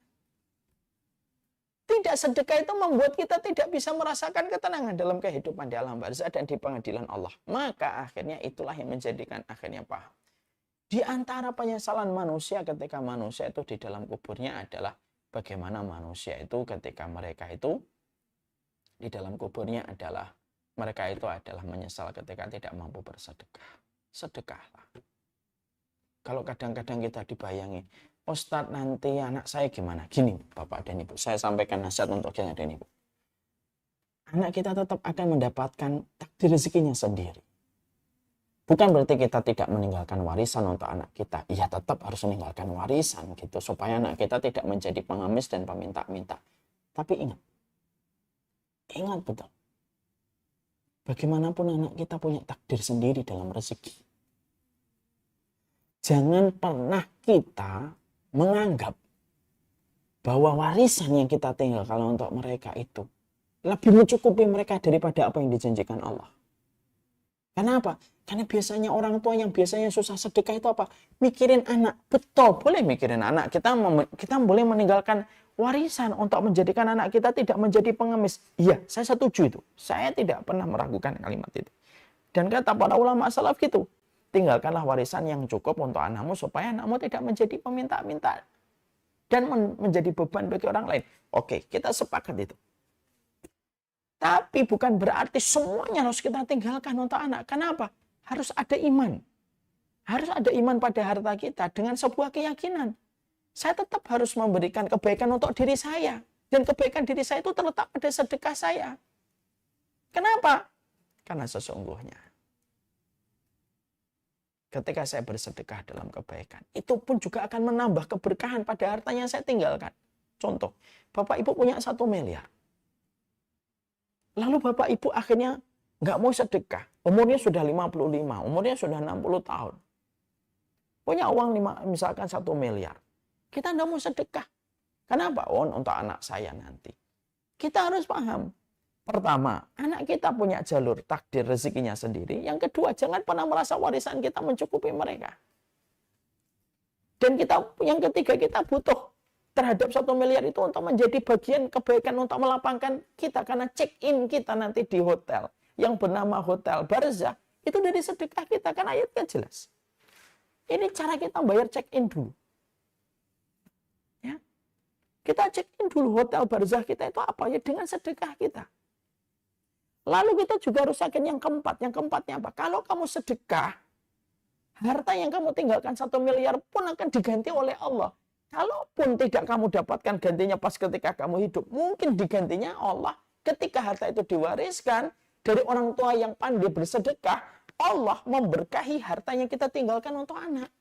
Tidak, sedekah itu membuat kita tidak bisa merasakan ketenangan dalam kehidupan di alam barzah dan di pengadilan Allah. Maka akhirnya itulah yang menjadikan akhirnya paham. Di antara penyesalan manusia ketika manusia itu di dalam kuburnya adalah bagaimana manusia itu ketika mereka itu di dalam kuburnya adalah mereka itu adalah menyesal ketika tidak mampu bersedekah. Sedekahlah. Kalau kadang-kadang kita dibayangi, Ustadz nanti anak saya gimana? Gini Bapak dan Ibu, saya sampaikan nasihat untuk kita dan Ibu. Anak kita tetap akan mendapatkan takdir rezekinya sendiri. Bukan berarti kita tidak meninggalkan warisan untuk anak kita. Iya, tetap harus meninggalkan warisan gitu supaya anak kita tidak menjadi pengemis dan peminta-minta. Tapi ingat betul. Bagaimanapun anak kita punya takdir sendiri dalam rezeki. Jangan pernah kita menganggap bahwa warisan yang kita tinggalkan untuk mereka itu lebih mencukupi mereka daripada apa yang dijanjikan Allah. Kenapa? Karena biasanya orang tua yang biasanya susah sedekah itu apa? Mikirin anak. Betul, boleh mikirin anak. Kita boleh meninggalkan warisan untuk menjadikan anak kita tidak menjadi pengemis. Iya, saya setuju itu. Saya tidak pernah meragukan kalimat itu. Dan kata para ulama salaf gitu, tinggalkanlah warisan yang cukup untuk anakmu supaya anakmu tidak menjadi peminta-minta dan menjadi beban bagi orang lain. Oke, kita sepakat itu. Tapi bukan berarti semuanya harus kita tinggalkan untuk anak. Kenapa? Harus ada iman. Harus ada iman pada harta kita dengan sebuah keyakinan. Saya tetap harus memberikan kebaikan untuk diri saya. Dan kebaikan diri saya itu terletak pada sedekah saya. Kenapa? Karena sesungguhnya ketika saya bersedekah dalam kebaikan, itu pun juga akan menambah keberkahan pada harta yang saya tinggalkan. Contoh, Bapak Ibu punya 1 miliar. Lalu Bapak Ibu akhirnya nggak mau sedekah. Umurnya sudah 55, umurnya sudah 60 tahun. Punya uang misalkan 1 miliar. Kita nggak mau sedekah. Kenapa? Untuk anak saya nanti. Kita harus paham. Pertama, anak kita punya jalur takdir rezekinya sendiri. Yang kedua, jangan pernah merasa warisan kita mencukupi mereka. Dan yang ketiga, kita butuh terhadap 1 miliar itu untuk menjadi bagian kebaikan untuk melapangkan kita. Karena check-in kita nanti di hotel yang bernama Hotel Barzah, itu dari sedekah kita. Kan ayatnya jelas. Ini cara kita bayar check-in dulu. Ya. Kita check-in dulu Hotel Barzah kita itu apa? Ya dengan sedekah kita. Lalu kita juga harus yakin yang keempat. Yang keempatnya apa? Kalau kamu sedekah, harta yang kamu tinggalkan 1 miliar pun akan diganti oleh Allah. Kalaupun tidak kamu dapatkan gantinya pas ketika kamu hidup, mungkin digantinya Allah ketika harta itu diwariskan dari orang tua yang pandai bersedekah, Allah memberkahi harta yang kita tinggalkan untuk anak.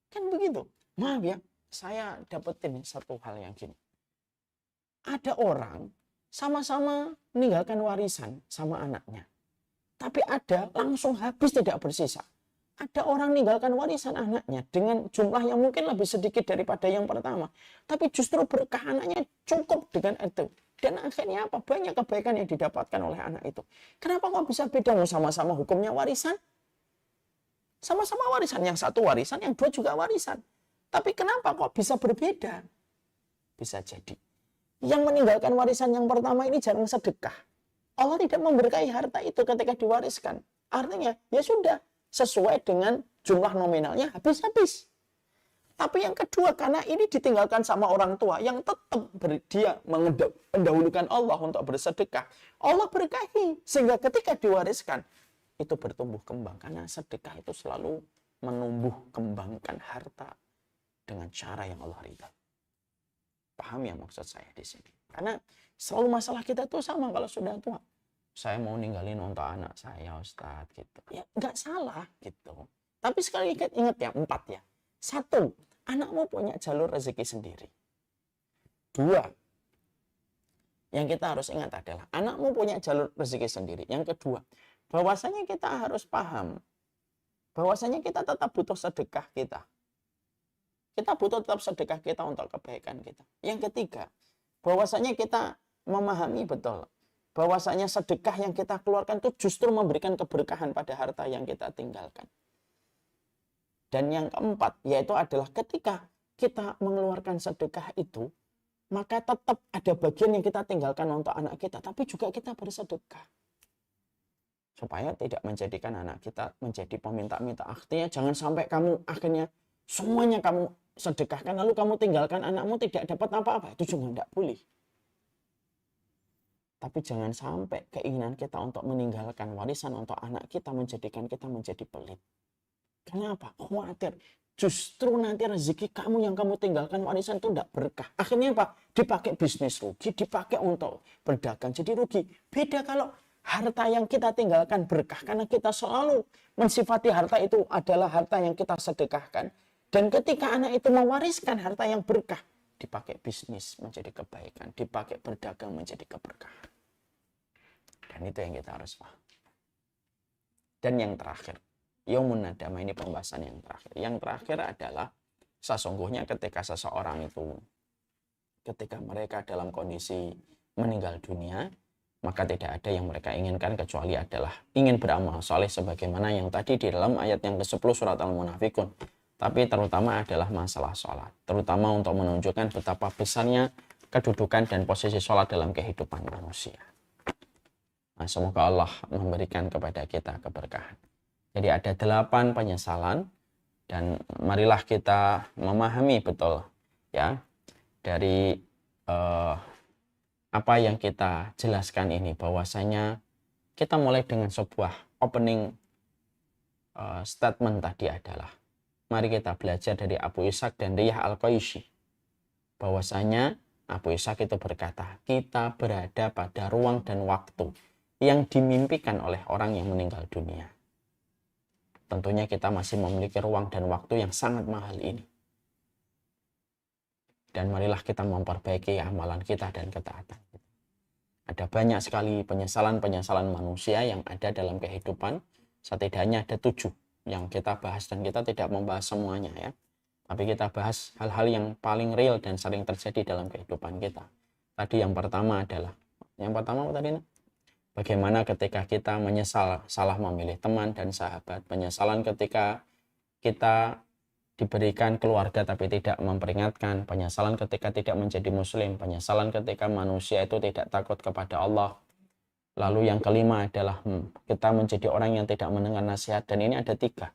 Kan begitu. Maaf ya, saya dapetin satu hal yang gini. Ada orang sama-sama meninggalkan warisan sama anaknya. Tapi ada langsung habis tidak bersisa. Ada orang meninggalkan warisan anaknya dengan jumlah yang mungkin lebih sedikit daripada yang pertama. Tapi justru berkah anaknya cukup dengan itu. Dan akhirnya apa? Banyak kebaikan yang didapatkan oleh anak itu. Kenapa kok bisa beda? Sama-sama hukumnya warisan. Sama-sama warisan. Yang satu warisan, yang dua juga warisan. Tapi kenapa kok bisa berbeda? Bisa jadi yang meninggalkan warisan yang pertama ini jarang sedekah. Allah tidak memberkahi harta itu ketika diwariskan. Artinya, ya sudah, sesuai dengan jumlah nominalnya habis-habis. Tapi yang kedua, karena ini ditinggalkan sama orang tua yang tetap dia mendahulukan Allah untuk bersedekah, Allah berkahi. Sehingga ketika diwariskan, itu bertumbuh kembang. Karena sedekah itu selalu menumbuh kembangkan harta dengan cara yang Allah ridha. Paham ya maksud saya di sini? Karena selalu masalah kita tuh sama kalau sudah tua. Saya mau ninggalin untuk anak saya, Ustadz, gitu. Ya, nggak salah, gitu. Tapi sekali ingat ya, 4 ya. 1, anakmu punya jalur rezeki sendiri. 2, yang kita harus ingat adalah anakmu punya jalur rezeki sendiri. Yang kedua, bahwasanya kita harus paham bahwasanya kita tetap butuh sedekah kita. Kita butuh tetap sedekah kita untuk kebaikan kita. Yang ketiga, bahwasanya kita memahami betul bahwasanya sedekah yang kita keluarkan itu justru memberikan keberkahan pada harta yang kita tinggalkan. Dan yang keempat, yaitu adalah ketika kita mengeluarkan sedekah itu, maka tetap ada bagian yang kita tinggalkan untuk anak kita, tapi juga kita bersedekah. Supaya tidak menjadikan anak kita menjadi peminta-minta. Artinya jangan sampai kamu akhirnya semuanya kamu sedekahkan, lalu kamu tinggalkan anakmu tidak dapat apa-apa. Itu juga tidak boleh. Tapi jangan sampai keinginan kita untuk meninggalkan warisan untuk anak kita menjadikan kita menjadi pelit. Kenapa? Khawatir. Justru nanti rezeki kamu yang kamu tinggalkan warisan itu tidak berkah. Akhirnya apa? Dipakai bisnis rugi, dipakai untuk berdagang jadi rugi. Beda kalau harta yang kita tinggalkan berkah. Karena kita selalu mensifati harta itu adalah harta yang kita sedekahkan. Dan ketika anak itu mewariskan harta yang berkah, dipakai bisnis menjadi kebaikan, dipakai berdagang menjadi keberkahan. Dan itu yang kita harus paham. Dan yang terakhir, Yaumun Nadamah, ini pembahasan yang terakhir. Yang terakhir adalah sesungguhnya ketika seseorang itu, ketika mereka dalam kondisi meninggal dunia, maka tidak ada yang mereka inginkan kecuali adalah ingin beramal soleh sebagaimana yang tadi di dalam ayat yang ke-10 surat Al-Munafikun. Tapi terutama adalah masalah sholat. Terutama untuk menunjukkan betapa besarnya kedudukan dan posisi sholat dalam kehidupan manusia. Nah, semoga Allah memberikan kepada kita keberkahan. Jadi ada 8 penyesalan dan marilah kita memahami betul ya dari apa yang kita jelaskan ini, bahwasanya kita mulai dengan sebuah opening statement tadi adalah mari kita belajar dari Abu Ishaq dan Riyah Al-Qaishi, bahwasanya Abu Ishaq itu berkata, kita berada pada ruang dan waktu yang dimimpikan oleh orang yang meninggal dunia. Tentunya kita masih memiliki ruang dan waktu yang sangat mahal ini. Dan marilah kita memperbaiki amalan kita dan ketaatan kita. Ada banyak sekali penyesalan-penyesalan manusia yang ada dalam kehidupan. Setidaknya ada 7 yang kita bahas, dan kita tidak membahas semuanya ya. Tapi kita bahas hal-hal yang paling real dan sering terjadi dalam kehidupan kita. Tadi yang pertama adalah, apa tadi? Bagaimana ketika kita menyesal salah memilih teman dan sahabat. Penyesalan ketika kita diberikan keluarga tapi tidak memperingatkan. Penyesalan ketika tidak menjadi muslim. Penyesalan ketika manusia itu tidak takut kepada Allah. Lalu yang kelima adalah kita menjadi orang yang tidak mendengar nasihat. Dan ini ada 3.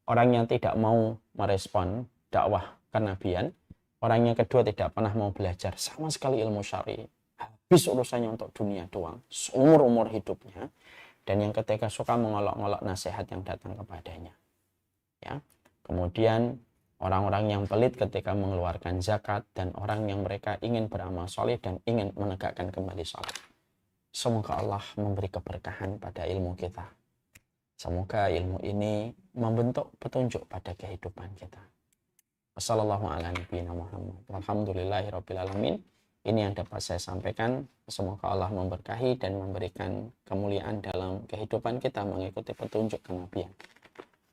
Orang yang tidak mau merespon dakwah kenabian. Orang yang kedua tidak pernah mau belajar sama sekali ilmu syar'i. Habis urusannya untuk dunia doang, seumur-umur hidupnya. Dan yang ketiga suka mengolok-olok nasihat yang datang kepadanya. Ya. Kemudian orang-orang yang pelit ketika mengeluarkan zakat, dan orang yang mereka ingin beramal soleh dan ingin menegakkan kembali sholat. Semoga Allah memberi keberkahan pada ilmu kita. Semoga ilmu ini membentuk petunjuk pada kehidupan kita. Wassalamualaikum warahmatullahi wabarakatuh. Alhamdulillahirrabbilalamin. Ini yang dapat saya sampaikan. Semoga Allah memberkahi dan memberikan kemuliaan dalam kehidupan kita mengikuti petunjuk kenabian.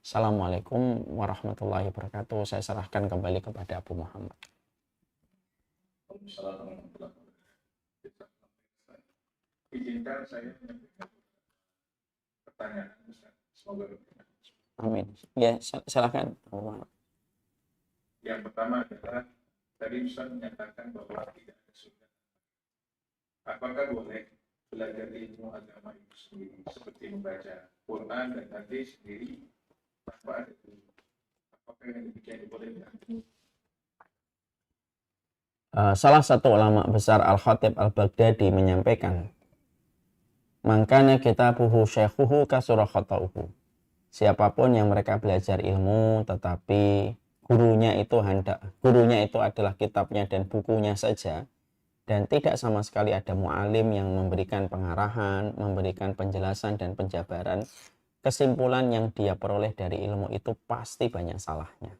Assalamualaikum warahmatullahi wabarakatuh. Saya serahkan kembali kepada Abu Muhammad. Izinkan saya menyampaikan pertanyaan, Ustaz. Semoga berkenan. Amin. Ya, silakan. Yang pertama adalah tadi Ustaz menyatakan bahwa tidak ada surga. apakah boleh belajar ilmu agama itu sendiri seperti membaca Quran dan hadis sendiri tanpa ada guru? Apakah yang demikian dibolehkan? Salah satu ulama besar Al-Khatib Al-Baghdadi menyampaikan, "Mangkana kitabuhu syekhuhu kasura khata'uhu." Siapapun yang mereka belajar ilmu tetapi gurunya itu adalah kitabnya dan bukunya saja, dan tidak sama sekali ada mu'alim yang memberikan pengarahan, memberikan penjelasan dan penjabaran, kesimpulan yang dia peroleh dari ilmu itu pasti banyak salahnya.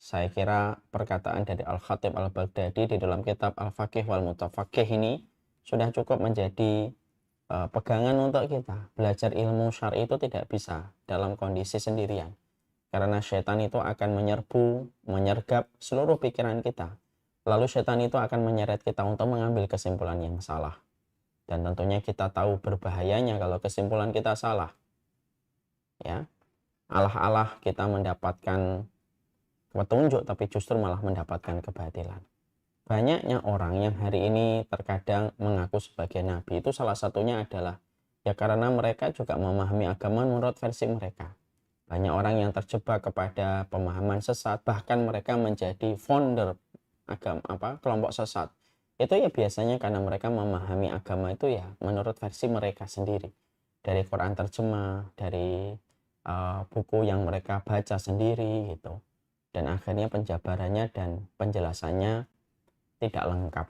Saya kira perkataan dari Al-Khatib Al-Baghdadi di dalam kitab Al-Faqih wal Mutafaqih ini sudah cukup menjadi pegangan untuk kita. Belajar ilmu syar'i itu tidak bisa dalam kondisi sendirian. Karena setan itu akan menyergap seluruh pikiran kita. Lalu setan itu akan menyeret kita untuk mengambil kesimpulan yang salah. Dan tentunya kita tahu berbahayanya kalau kesimpulan kita salah. Ya, alah-alah kita mendapatkan petunjuk tapi justru malah mendapatkan kebatilan. Banyaknya orang yang hari ini terkadang mengaku sebagai nabi itu salah satunya adalah ya karena mereka juga memahami agama menurut versi mereka. Banyak orang yang terjebak kepada pemahaman sesat, bahkan mereka menjadi founder kelompok sesat. Itu ya biasanya karena mereka memahami agama itu ya menurut versi mereka sendiri. Dari Quran terjemah, dari buku yang mereka baca sendiri gitu. Dan akhirnya penjabarannya dan penjelasannya tidak lengkap,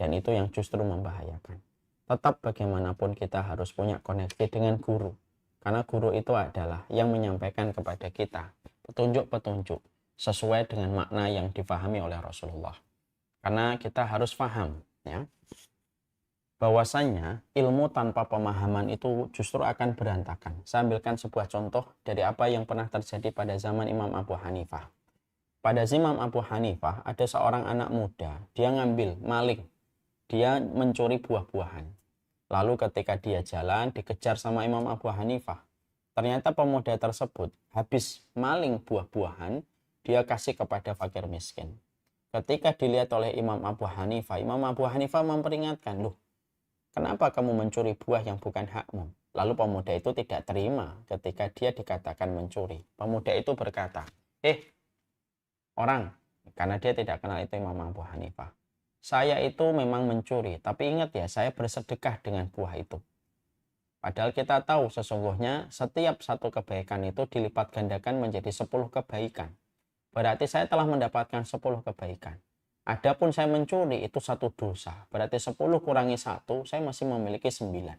dan itu yang justru membahayakan. Tetap bagaimanapun kita harus punya koneksi dengan guru, karena guru itu adalah yang menyampaikan kepada kita petunjuk-petunjuk sesuai dengan makna yang difahami oleh Rasulullah. Karena kita harus paham ya, bahwasanya ilmu tanpa pemahaman itu justru akan berantakan. Saya ambilkan sebuah contoh dari apa yang pernah terjadi pada zaman Imam Abu Hanifah. Pada zaman Abu Hanifah ada seorang anak muda, dia ngambil maling, dia mencuri buah-buahan. Lalu ketika dia jalan dikejar sama Imam Abu Hanifah. Ternyata pemuda tersebut habis maling buah-buahan, dia kasih kepada fakir miskin. Ketika dilihat oleh Imam Abu Hanifah memperingatkan, "Loh, kenapa kamu mencuri buah yang bukan hakmu?" Lalu pemuda itu tidak terima ketika dia dikatakan mencuri. Pemuda itu berkata, orang, karena dia tidak kenal itu Imam Abu Hanifah, "Saya itu memang mencuri, tapi ingat ya, saya bersedekah dengan buah itu." Padahal kita tahu sesungguhnya setiap satu kebaikan itu dilipat gandakan menjadi 10 kebaikan. Berarti saya telah mendapatkan 10 kebaikan. Adapun saya mencuri itu satu dosa. Berarti 10 kurangi 1, saya masih memiliki 9.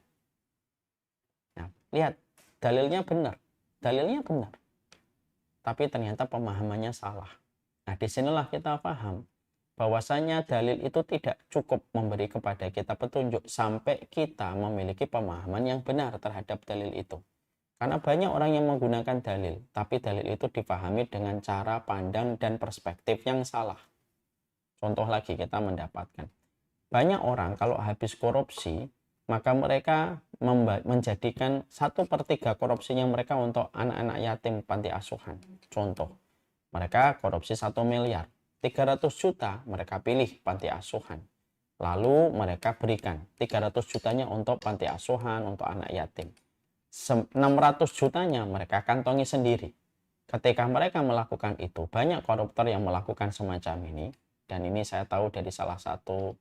Nah, lihat, dalilnya benar. Tapi ternyata pemahamannya salah. Nah, disinilah kita paham bahwasanya dalil itu tidak cukup memberi kepada kita petunjuk sampai kita memiliki pemahaman yang benar terhadap dalil itu. Karena banyak orang yang menggunakan dalil, tapi dalil itu dipahami dengan cara pandang dan perspektif yang salah. Contoh lagi kita mendapatkan, banyak orang kalau habis korupsi, maka mereka menjadikan 1/3 korupsinya mereka untuk anak-anak yatim panti asuhan. Contoh, mereka korupsi 1 miliar, 300 juta mereka pilih panti asuhan. Lalu mereka berikan 300 jutanya untuk panti asuhan, untuk anak yatim. 600 jutanya mereka kantongi sendiri. Ketika mereka melakukan itu, banyak koruptor yang melakukan semacam ini. Dan ini saya tahu dari salah satu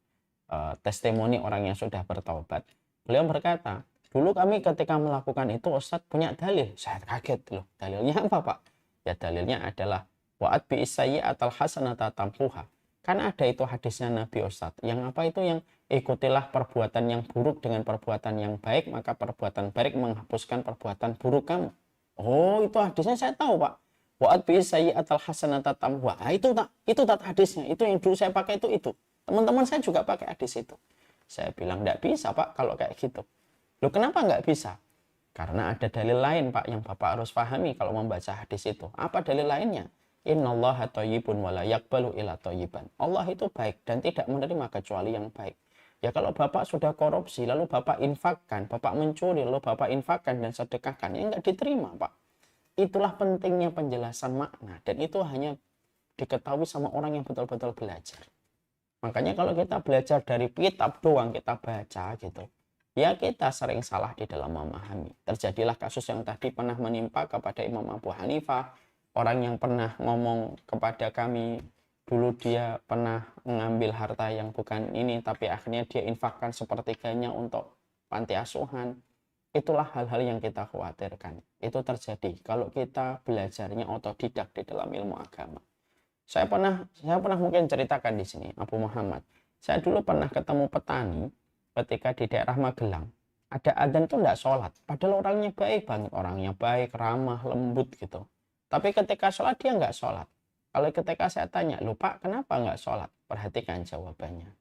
testimoni orang yang sudah bertaubat. Beliau berkata, "Dulu kami ketika melakukan itu, Ustadz punya dalil." Saya kaget loh, dalilnya apa Pak? Ya dalilnya adalah wa'at bi'isayyi'atal hasanata tamhuha. Kan ada itu hadisnya Nabi Ustadz. Yang apa itu? Yang ikutilah perbuatan yang buruk dengan perbuatan yang baik, maka perbuatan baik menghapuskan perbuatan buruk kamu. Oh, itu hadisnya saya tahu Pak. Wa'at bi'isayyi'atal hasanata tamhuha. Itu tak hadisnya. Itu yang dulu saya pakai itu. Teman-teman saya juga pakai hadis itu. Saya bilang, "Enggak bisa Pak kalau kayak gitu." Loh, kenapa enggak bisa? Karena ada dalil lain Pak yang Bapak harus pahami kalau membaca hadis itu. Apa dalil lainnya? Innallaha thayyibun wa la yaqbalu illa thayyiban. Allah itu baik dan tidak menerima kecuali yang baik. Ya kalau Bapak sudah korupsi, lalu Bapak infakkan, Bapak mencuri, lalu Bapak infakkan dan sedekahkan, ya enggak diterima Pak. Itulah pentingnya penjelasan makna, dan itu hanya diketahui sama orang yang betul-betul belajar. Makanya kalau kita belajar dari kitab doang kita baca gitu, ya kita sering salah di dalam memahami. Terjadilah kasus yang tadi pernah menimpa kepada Imam Abu Hanifah, orang yang pernah ngomong kepada kami dulu dia pernah mengambil harta yang bukan ini, tapi akhirnya dia infakkan sepertiganya untuk panti asuhan. Itulah hal-hal yang kita khawatirkan. Itu terjadi kalau kita belajarnya otodidak di dalam ilmu agama. Saya pernah mungkin ceritakan di sini, Abu Muhammad. Saya dulu pernah ketemu petani ketika di daerah Magelang. Ada adzan itu enggak sholat. Padahal orangnya baik banget. Orangnya baik, ramah, lembut gitu. Tapi ketika sholat dia enggak sholat. Kalau ketika saya tanya, "Loh Pak, kenapa enggak sholat?" Perhatikan jawabannya.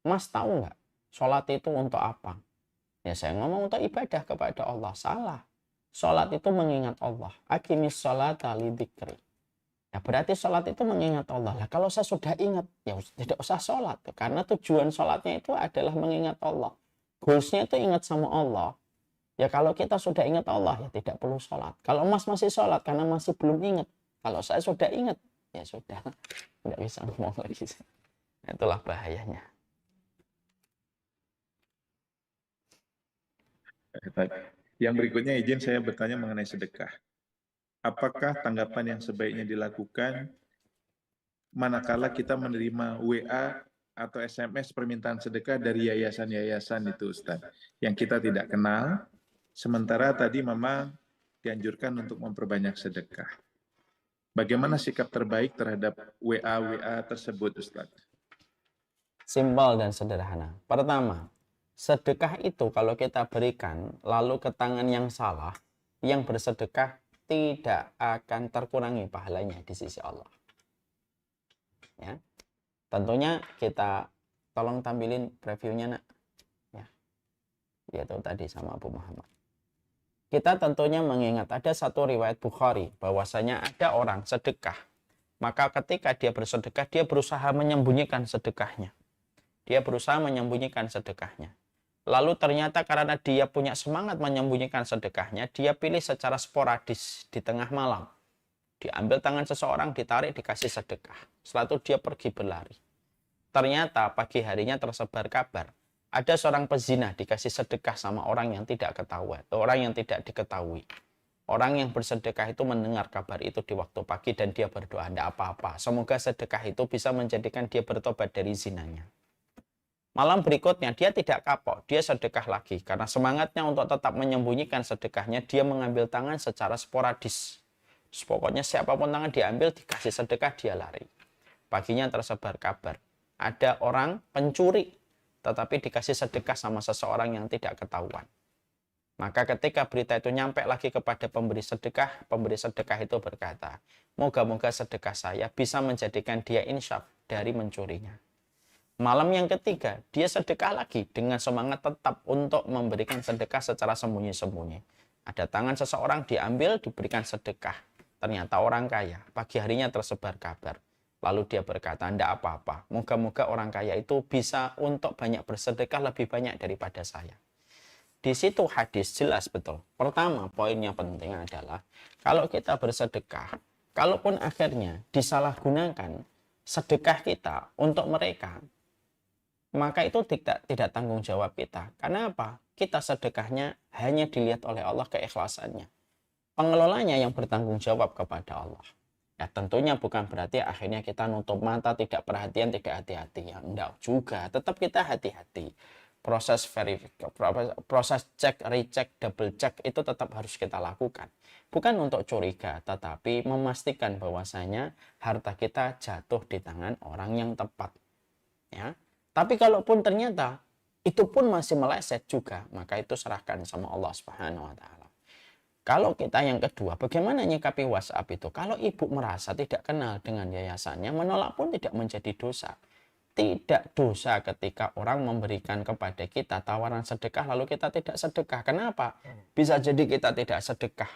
"Mas tahu enggak, sholat itu untuk apa?" Ya saya ngomong untuk ibadah kepada Allah. Salah. Sholat itu mengingat Allah. Aqimis sholata lidzikri. Ya berarti sholat itu mengingat Allah. Lah kalau saya sudah ingat, ya tidak usah sholat. Karena tujuan sholatnya itu adalah mengingat Allah. Goalsnya itu ingat sama Allah. Ya kalau kita sudah ingat Allah, ya tidak perlu sholat. Kalau Mas masih sholat karena masih belum ingat. Kalau saya sudah ingat, ya sudah. Tidak bisa ngomong lagi. Itulah bahayanya. Baik. Yang berikutnya izin saya bertanya mengenai sedekah. Apakah tanggapan yang sebaiknya dilakukan manakala kita menerima WA atau SMS permintaan sedekah dari yayasan-yayasan itu, Ustaz, yang kita tidak kenal, sementara tadi memang dianjurkan untuk memperbanyak sedekah. Bagaimana sikap terbaik terhadap WA tersebut, Ustaz? Simpel dan sederhana. Pertama, sedekah itu kalau kita berikan lalu ke tangan yang salah, yang bersedekah tidak akan terkurangi pahalanya di sisi Allah. Ya, tentunya kita tolong tampilin previewnya nak. Ya, yaitu tadi sama Abu Muhammad. Kita tentunya mengingat ada satu riwayat Bukhari bahwasanya ada orang sedekah. Maka ketika dia bersedekah, dia berusaha menyembunyikan sedekahnya. Dia berusaha menyembunyikan sedekahnya. Lalu ternyata karena dia punya semangat menyembunyikan sedekahnya, dia pilih secara sporadis di tengah malam. Diambil tangan seseorang, ditarik, dikasih sedekah. Setelah itu dia pergi berlari. Ternyata pagi harinya tersebar kabar. Ada seorang pezina dikasih sedekah sama orang yang tidak ketahuan, orang yang tidak diketahui. Orang yang bersedekah itu mendengar kabar itu di waktu pagi dan dia berdoa, tidak apa-apa. Semoga sedekah itu bisa menjadikan dia bertobat dari zinanya. Malam berikutnya dia tidak kapok, dia sedekah lagi. Karena semangatnya untuk tetap menyembunyikan sedekahnya, dia mengambil tangan secara sporadis. Pokoknya siapapun tangan diambil, dikasih sedekah, dia lari. Paginya tersebar kabar. Ada orang pencuri, tetapi dikasih sedekah sama seseorang yang tidak ketahuan. Maka ketika berita itu nyampe lagi kepada pemberi sedekah itu berkata, moga-moga sedekah saya bisa menjadikan dia insyaf dari mencurinya. Malam yang ketiga, dia sedekah lagi dengan semangat tetap untuk memberikan sedekah secara sembunyi-sembunyi. Ada tangan seseorang diambil, diberikan sedekah. Ternyata orang kaya, pagi harinya tersebar kabar. Lalu dia berkata, tidak apa-apa, moga-moga orang kaya itu bisa untuk banyak bersedekah lebih banyak daripada saya. Di situ hadis jelas betul. Pertama, poinnya penting adalah, kalau kita bersedekah, kalaupun akhirnya disalahgunakan sedekah kita untuk mereka, maka itu tidak tanggung jawab kita. Karena apa? Kita sedekahnya hanya dilihat oleh Allah keikhlasannya. Pengelolanya yang bertanggung jawab kepada Allah. Ya tentunya bukan berarti akhirnya kita nutup mata, tidak perhatian, tidak hati-hati. Ya enggak juga, tetap kita hati-hati. Proses cek, recheck, double check itu tetap harus kita lakukan. Bukan untuk curiga, tetapi memastikan bahwasanya harta kita jatuh di tangan orang yang tepat. Ya. Tapi kalaupun ternyata itu pun masih meleset juga, maka itu serahkan sama Allah Subhanahu wa taala. Kalau kita yang kedua, bagaimana nyikapi WhatsApp itu? Kalau ibu merasa tidak kenal dengan yayasannya, menolak pun tidak menjadi dosa. Tidak dosa ketika orang memberikan kepada kita tawaran sedekah lalu kita tidak sedekah. Kenapa? Bisa jadi kita tidak sedekah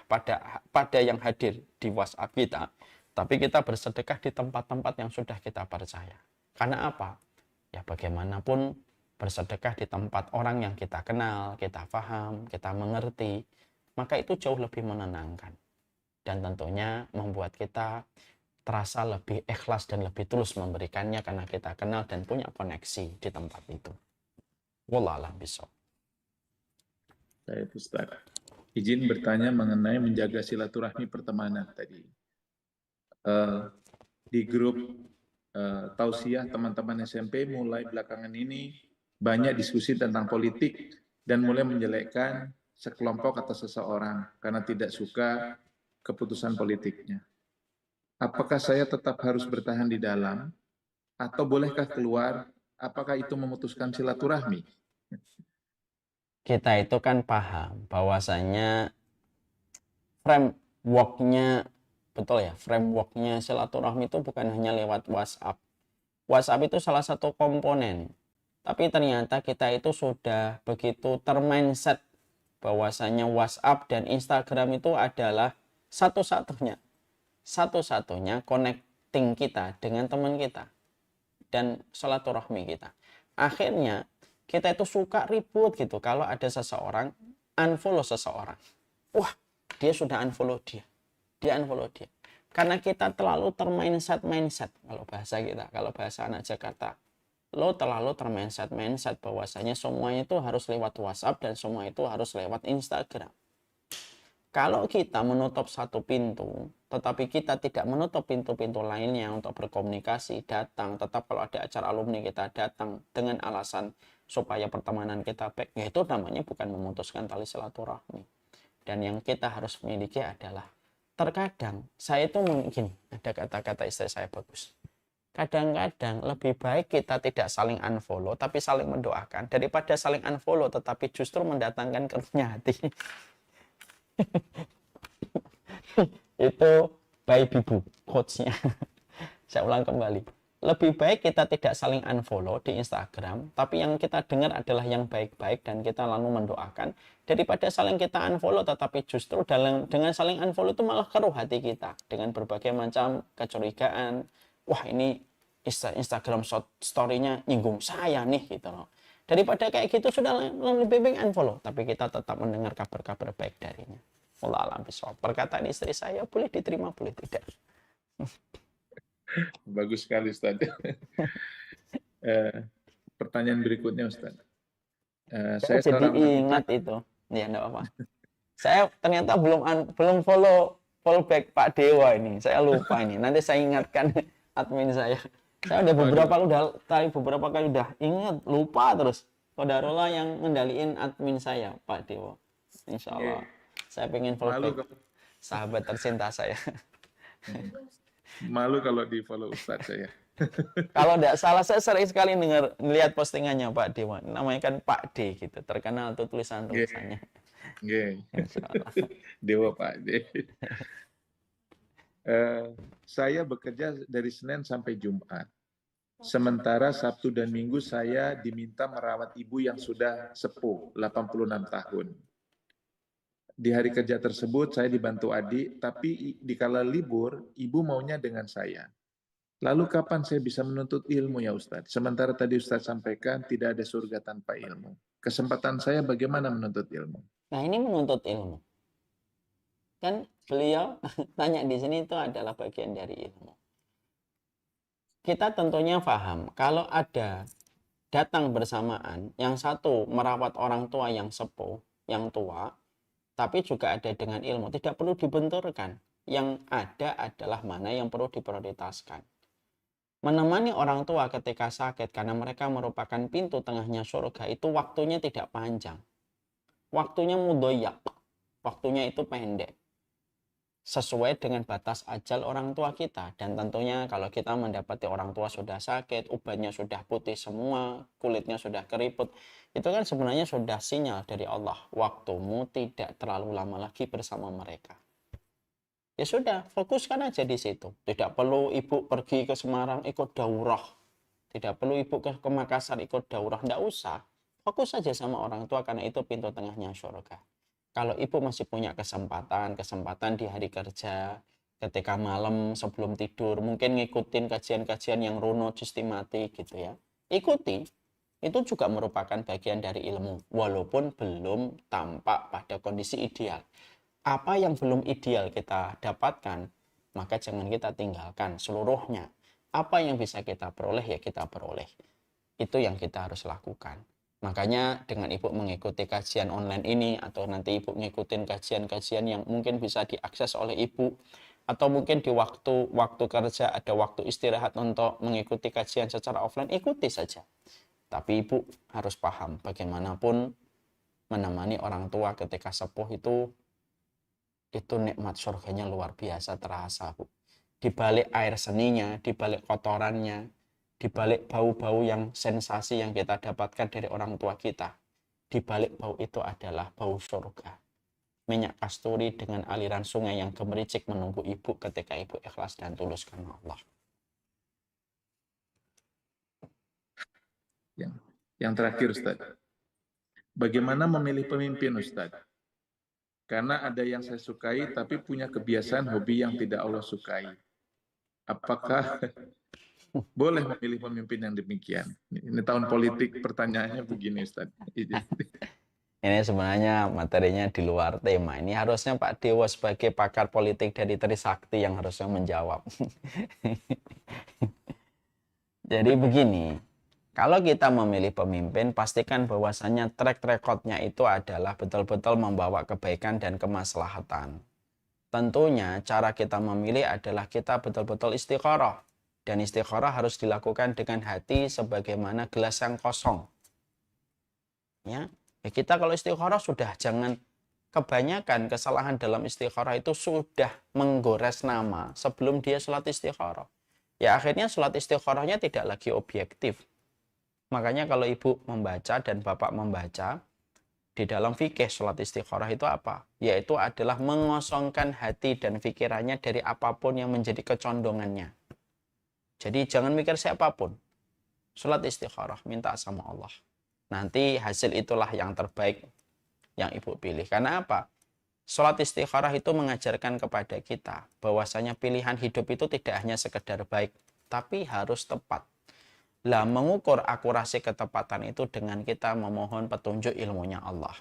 pada yang hadir di WhatsApp kita, tapi kita bersedekah di tempat-tempat yang sudah kita percaya. Karena apa? Ya bagaimanapun bersedekah di tempat orang yang kita kenal, kita paham, kita mengerti, maka itu jauh lebih menenangkan. Dan tentunya membuat kita terasa lebih ikhlas dan lebih tulus memberikannya karena kita kenal dan punya koneksi di tempat itu. Wallahu a'lam bishawab. Baik, Ustaz. Izin bertanya mengenai menjaga silaturahmi pertemanan tadi. Di grup tausiah teman-teman SMP mulai belakangan ini banyak diskusi tentang politik dan mulai menjelekkan sekelompok atau seseorang karena tidak suka keputusan politiknya. Apakah saya tetap harus bertahan di dalam atau bolehkah keluar? Apakah itu memutuskan silaturahmi? Kita itu kan paham bahwasanya frameworknya, betul ya, frameworknya silaturahmi itu bukan hanya lewat WhatsApp. WhatsApp itu salah satu komponen, tapi ternyata kita itu sudah begitu termindset bahwasanya WhatsApp dan Instagram itu adalah satu-satunya connecting kita dengan teman kita dan silaturahmi kita. Akhirnya kita itu suka ribut gitu kalau ada seseorang unfollow seseorang. Wah, dia sudah unfollow dia unfollow dia. Karena kita terlalu mindset kalau bahasa kita, kalau bahasa anak Jakarta. Lo terlalu mindset bahwasanya semuanya itu harus lewat WhatsApp dan semua itu harus lewat Instagram. Kalau kita menutup satu pintu, tetapi kita tidak menutup pintu-pintu lainnya untuk berkomunikasi, datang, tetap kalau ada acara alumni kita datang dengan alasan supaya pertemanan kita baik, ya itu namanya bukan memutuskan tali silaturahmi. Dan yang kita harus miliki adalah, terkadang saya itu mungkin ada kata-kata istri saya bagus. Kadang-kadang lebih baik kita tidak saling unfollow tapi saling mendoakan daripada saling unfollow tetapi justru mendatangkan keruhnya hati. Itu by Bibu quotes-nya. Saya ulang kembali. Lebih baik kita tidak saling unfollow di Instagram, tapi yang kita dengar adalah yang baik-baik dan kita lalu mendoakan daripada saling kita unfollow tetapi justru dengan saling unfollow itu malah keruh hati kita dengan berbagai macam kecurigaan. Wah, ini Instagram story-nya nyinggung saya nih gitu loh. Daripada kayak gitu sudah lebih baik unfollow, tapi kita tetap mendengar kabar-kabar baik darinya. Wallahu a'lam bishawab. Perkataan istri saya boleh diterima, boleh tidak. Bagus sekali, Ustaz. Pertanyaan berikutnya, Ustaz. Saya jadi ingat itu. Ya, enggak apa-apa. Saya ternyata belum follow back Pak Dewa ini. Saya lupa ini. Nanti saya ingatkan admin saya. Saya udah beberapa kali udah ingat, lupa terus. Qadarullah yang ngendaliin admin saya, Pak Dewa. Insya Allah. Saya pengen follow back sahabat tercinta saya. Malu kalau di follow Ustadz saya. Kalau tidak salah, saya sering sekali lihat postingannya Pak Dewa. Namanya kan Pak D gitu. Terkenal tuh tulisannya. Dewa Pak D. Saya bekerja dari Senin sampai Jumat. Sementara Sabtu dan Minggu saya diminta merawat ibu yang sudah sepuh, 86 tahun. Di hari kerja tersebut saya dibantu adik, tapi dikala libur, ibu maunya dengan saya. Lalu kapan saya bisa menuntut ilmu ya Ustadz? Sementara tadi Ustadz sampaikan tidak ada surga tanpa ilmu. Kesempatan saya bagaimana menuntut ilmu? Nah, ini menuntut ilmu. Kan beliau tanya di sini itu adalah bagian dari ilmu. Kita tentunya paham kalau ada datang bersamaan, yang satu merawat orang tua yang sepuh, yang tua, tapi juga ada dengan ilmu, tidak perlu dibenturkan. Yang ada adalah mana yang perlu diprioritaskan. Menemani orang tua ketika sakit karena mereka merupakan pintu tengahnya surga itu waktunya tidak panjang. Waktunya mudhoyak, waktunya itu pendek. Sesuai dengan batas ajal orang tua kita. Dan tentunya kalau kita mendapati orang tua sudah sakit, ubannya sudah putih semua, kulitnya sudah keriput, itu kan sebenarnya sudah sinyal dari Allah. Waktumu tidak terlalu lama lagi bersama mereka. Ya sudah, fokuskan aja di situ. Tidak perlu ibu pergi ke Semarang ikut daurah. Tidak perlu ibu ke Makassar ikut daurah. Tidak usah. Fokus saja sama orang tua karena itu pintu tengahnya surga. Kalau ibu masih punya kesempatan di hari kerja, ketika malam sebelum tidur, mungkin ngikutin kajian-kajian yang runut, sistematik gitu ya. Ikuti, itu juga merupakan bagian dari ilmu, walaupun belum tampak pada kondisi ideal. Apa yang belum ideal kita dapatkan, maka jangan kita tinggalkan seluruhnya. Apa yang bisa kita peroleh ya kita peroleh. Itu yang kita harus lakukan. Makanya dengan Ibu mengikuti kajian online ini, atau nanti Ibu ngikutin kajian-kajian yang mungkin bisa diakses oleh Ibu, atau mungkin di waktu kerja ada waktu istirahat untuk mengikuti kajian secara offline, ikuti saja. Tapi Ibu harus paham bagaimanapun menemani orang tua ketika sepuh itu nikmat surganya luar biasa terasa, Bu. Di balik air seninya, di balik kotorannya, di balik bau-bau yang sensasi yang kita dapatkan dari orang tua kita, di balik bau itu adalah bau surga. Minyak kasturi dengan aliran sungai yang gemericik menunggu Ibu ketika Ibu ikhlas dan tulus karena Allah. Yang terakhir, Ustaz. Bagaimana memilih pemimpin, Ustaz? Karena ada yang saya sukai tapi punya kebiasaan hobi yang tidak Allah sukai. Apakah boleh memilih pemimpin yang demikian? Ini tahun politik, pertanyaannya begini, Ustaz. Ini sebenarnya materinya di luar tema. Ini harusnya Pak Dewo sebagai pakar politik dari Trisakti yang harusnya menjawab. Jadi begini, kalau kita memilih pemimpin, pastikan bahwasannya track record-nya itu adalah betul-betul membawa kebaikan dan kemaslahatan. Tentunya cara kita memilih adalah kita betul-betul istikharah. Dan istikharah harus dilakukan dengan hati sebagaimana gelas yang kosong. Ya, kita kalau istikharah sudah jangan kebanyakan kesalahan dalam istikharah itu sudah menggores nama sebelum dia sholat istikharah. Ya akhirnya sholat istikharahnya tidak lagi objektif. Makanya kalau Ibu membaca dan Bapak membaca, di dalam fikih sholat istikharah itu apa? Yaitu adalah mengosongkan hati dan pikirannya dari apapun yang menjadi kecondongannya. Jadi jangan mikir siapapun. Sholat istikharah, minta sama Allah. Nanti hasil itulah yang terbaik yang Ibu pilih. Karena apa? Sholat istikharah itu mengajarkan kepada kita bahwasanya pilihan hidup itu tidak hanya sekedar baik, tapi harus tepat. Lah mengukur akurasi ketepatan itu dengan kita memohon petunjuk ilmunya Allah.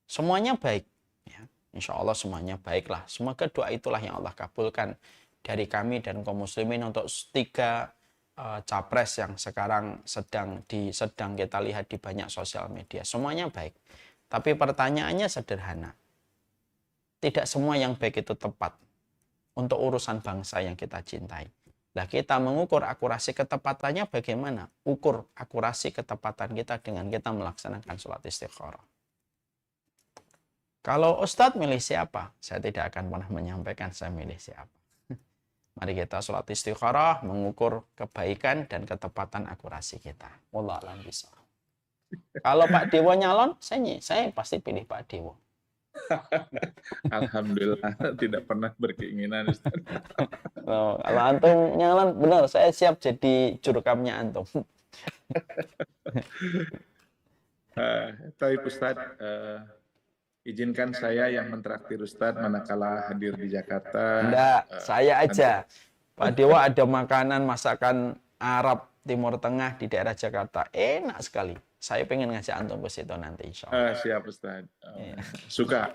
Semuanya baik. Ya, insya Allah semuanya baiklah. Semoga doa itulah yang Allah kabulkan dari kami dan kaum muslimin untuk 3 capres yang sekarang sedang kita lihat di banyak sosial media. Semuanya baik. Tapi pertanyaannya sederhana. Tidak semua yang baik itu tepat untuk urusan bangsa yang kita cintai. Nah, kita mengukur akurasi ketepatannya bagaimana? Ukur akurasi ketepatan kita dengan kita melaksanakan sholat istikharah. Kalau Ustadz milih siapa? Saya tidak akan pernah menyampaikan saya milih siapa. Mari kita sholat istikharah, mengukur kebaikan dan ketepatan akurasi kita. Wallahu a'lam bishawab. Kalau Pak Dewo nyalon, saya pasti pilih Pak Dewo. Alhamdulillah tidak pernah berkeinginan, Ustaz. Kalau antum nyalon, benar saya siap jadi jurukamnya antum. Tapi Ustaz, izinkan saya yang mentraktir Ustaz manakala hadir di Jakarta. Enggak, saya aja. Pak Dewa ada makanan masakan Arab Timur Tengah di daerah Jakarta. Enak sekali. Saya pengen ngajak antum ke situ nanti insya Allah. Siap Ustaz. Suka.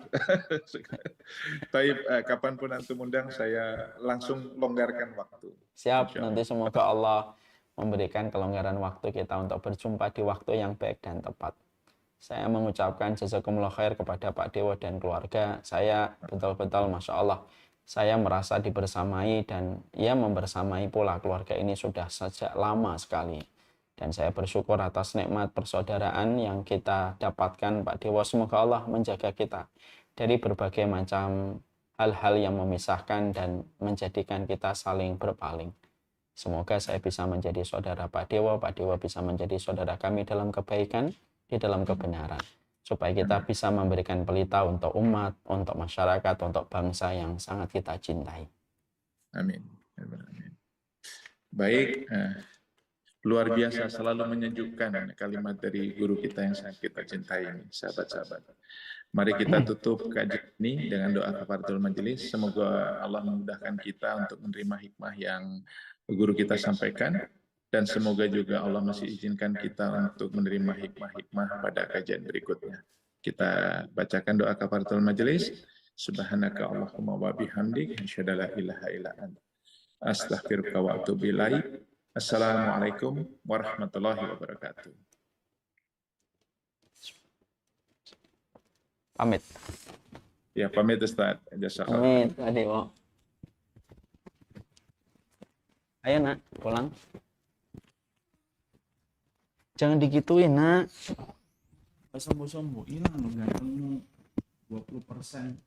Tapi kapanpun antum undang saya langsung longgarkan waktu. Siap, nanti semoga Allah memberikan kelonggaran waktu kita untuk berjumpa di waktu yang baik dan tepat. Saya mengucapkan jazakumullah khair kepada Pak Dewo dan keluarga. Saya betul-betul Masya Allah, saya merasa dibersamai dan ia membersamai pula keluarga ini sudah sejak lama sekali. Dan saya bersyukur atas nikmat persaudaraan yang kita dapatkan Pak Dewo. Semoga Allah menjaga kita dari berbagai macam hal-hal yang memisahkan dan menjadikan kita saling berpaling. Semoga saya bisa menjadi saudara Pak Dewo bisa menjadi saudara kami dalam kebaikan, di dalam kebenaran. Supaya kita bisa memberikan pelita untuk umat, untuk masyarakat, untuk bangsa yang sangat kita cintai. Amin. Baik, luar biasa, selalu menyejukkan kalimat dari guru kita yang sangat kita cintai ini, sahabat-sahabat. Mari kita tutup kajian ini dengan doa kafaratul majelis. Semoga Allah memudahkan kita untuk menerima hikmah yang guru kita sampaikan. Dan semoga juga Allah masih izinkan kita untuk menerima hikmah-hikmah pada kajian berikutnya. Kita bacakan doa kafaratul majelis. Subhanaka Allahumma wa bihamdik, asyhadu an la ilaha illa anta, astaghfiruka wa atubu ilaik. Assalamualaikum warahmatullahi wabarakatuh. Pamit. Ya, pamit Ustaz. Jazakallah. Pamit, Adik. Ayo nak, pulang. Jangan digituin nak. Sombong-sombong, hilang lo gantengmu 20%.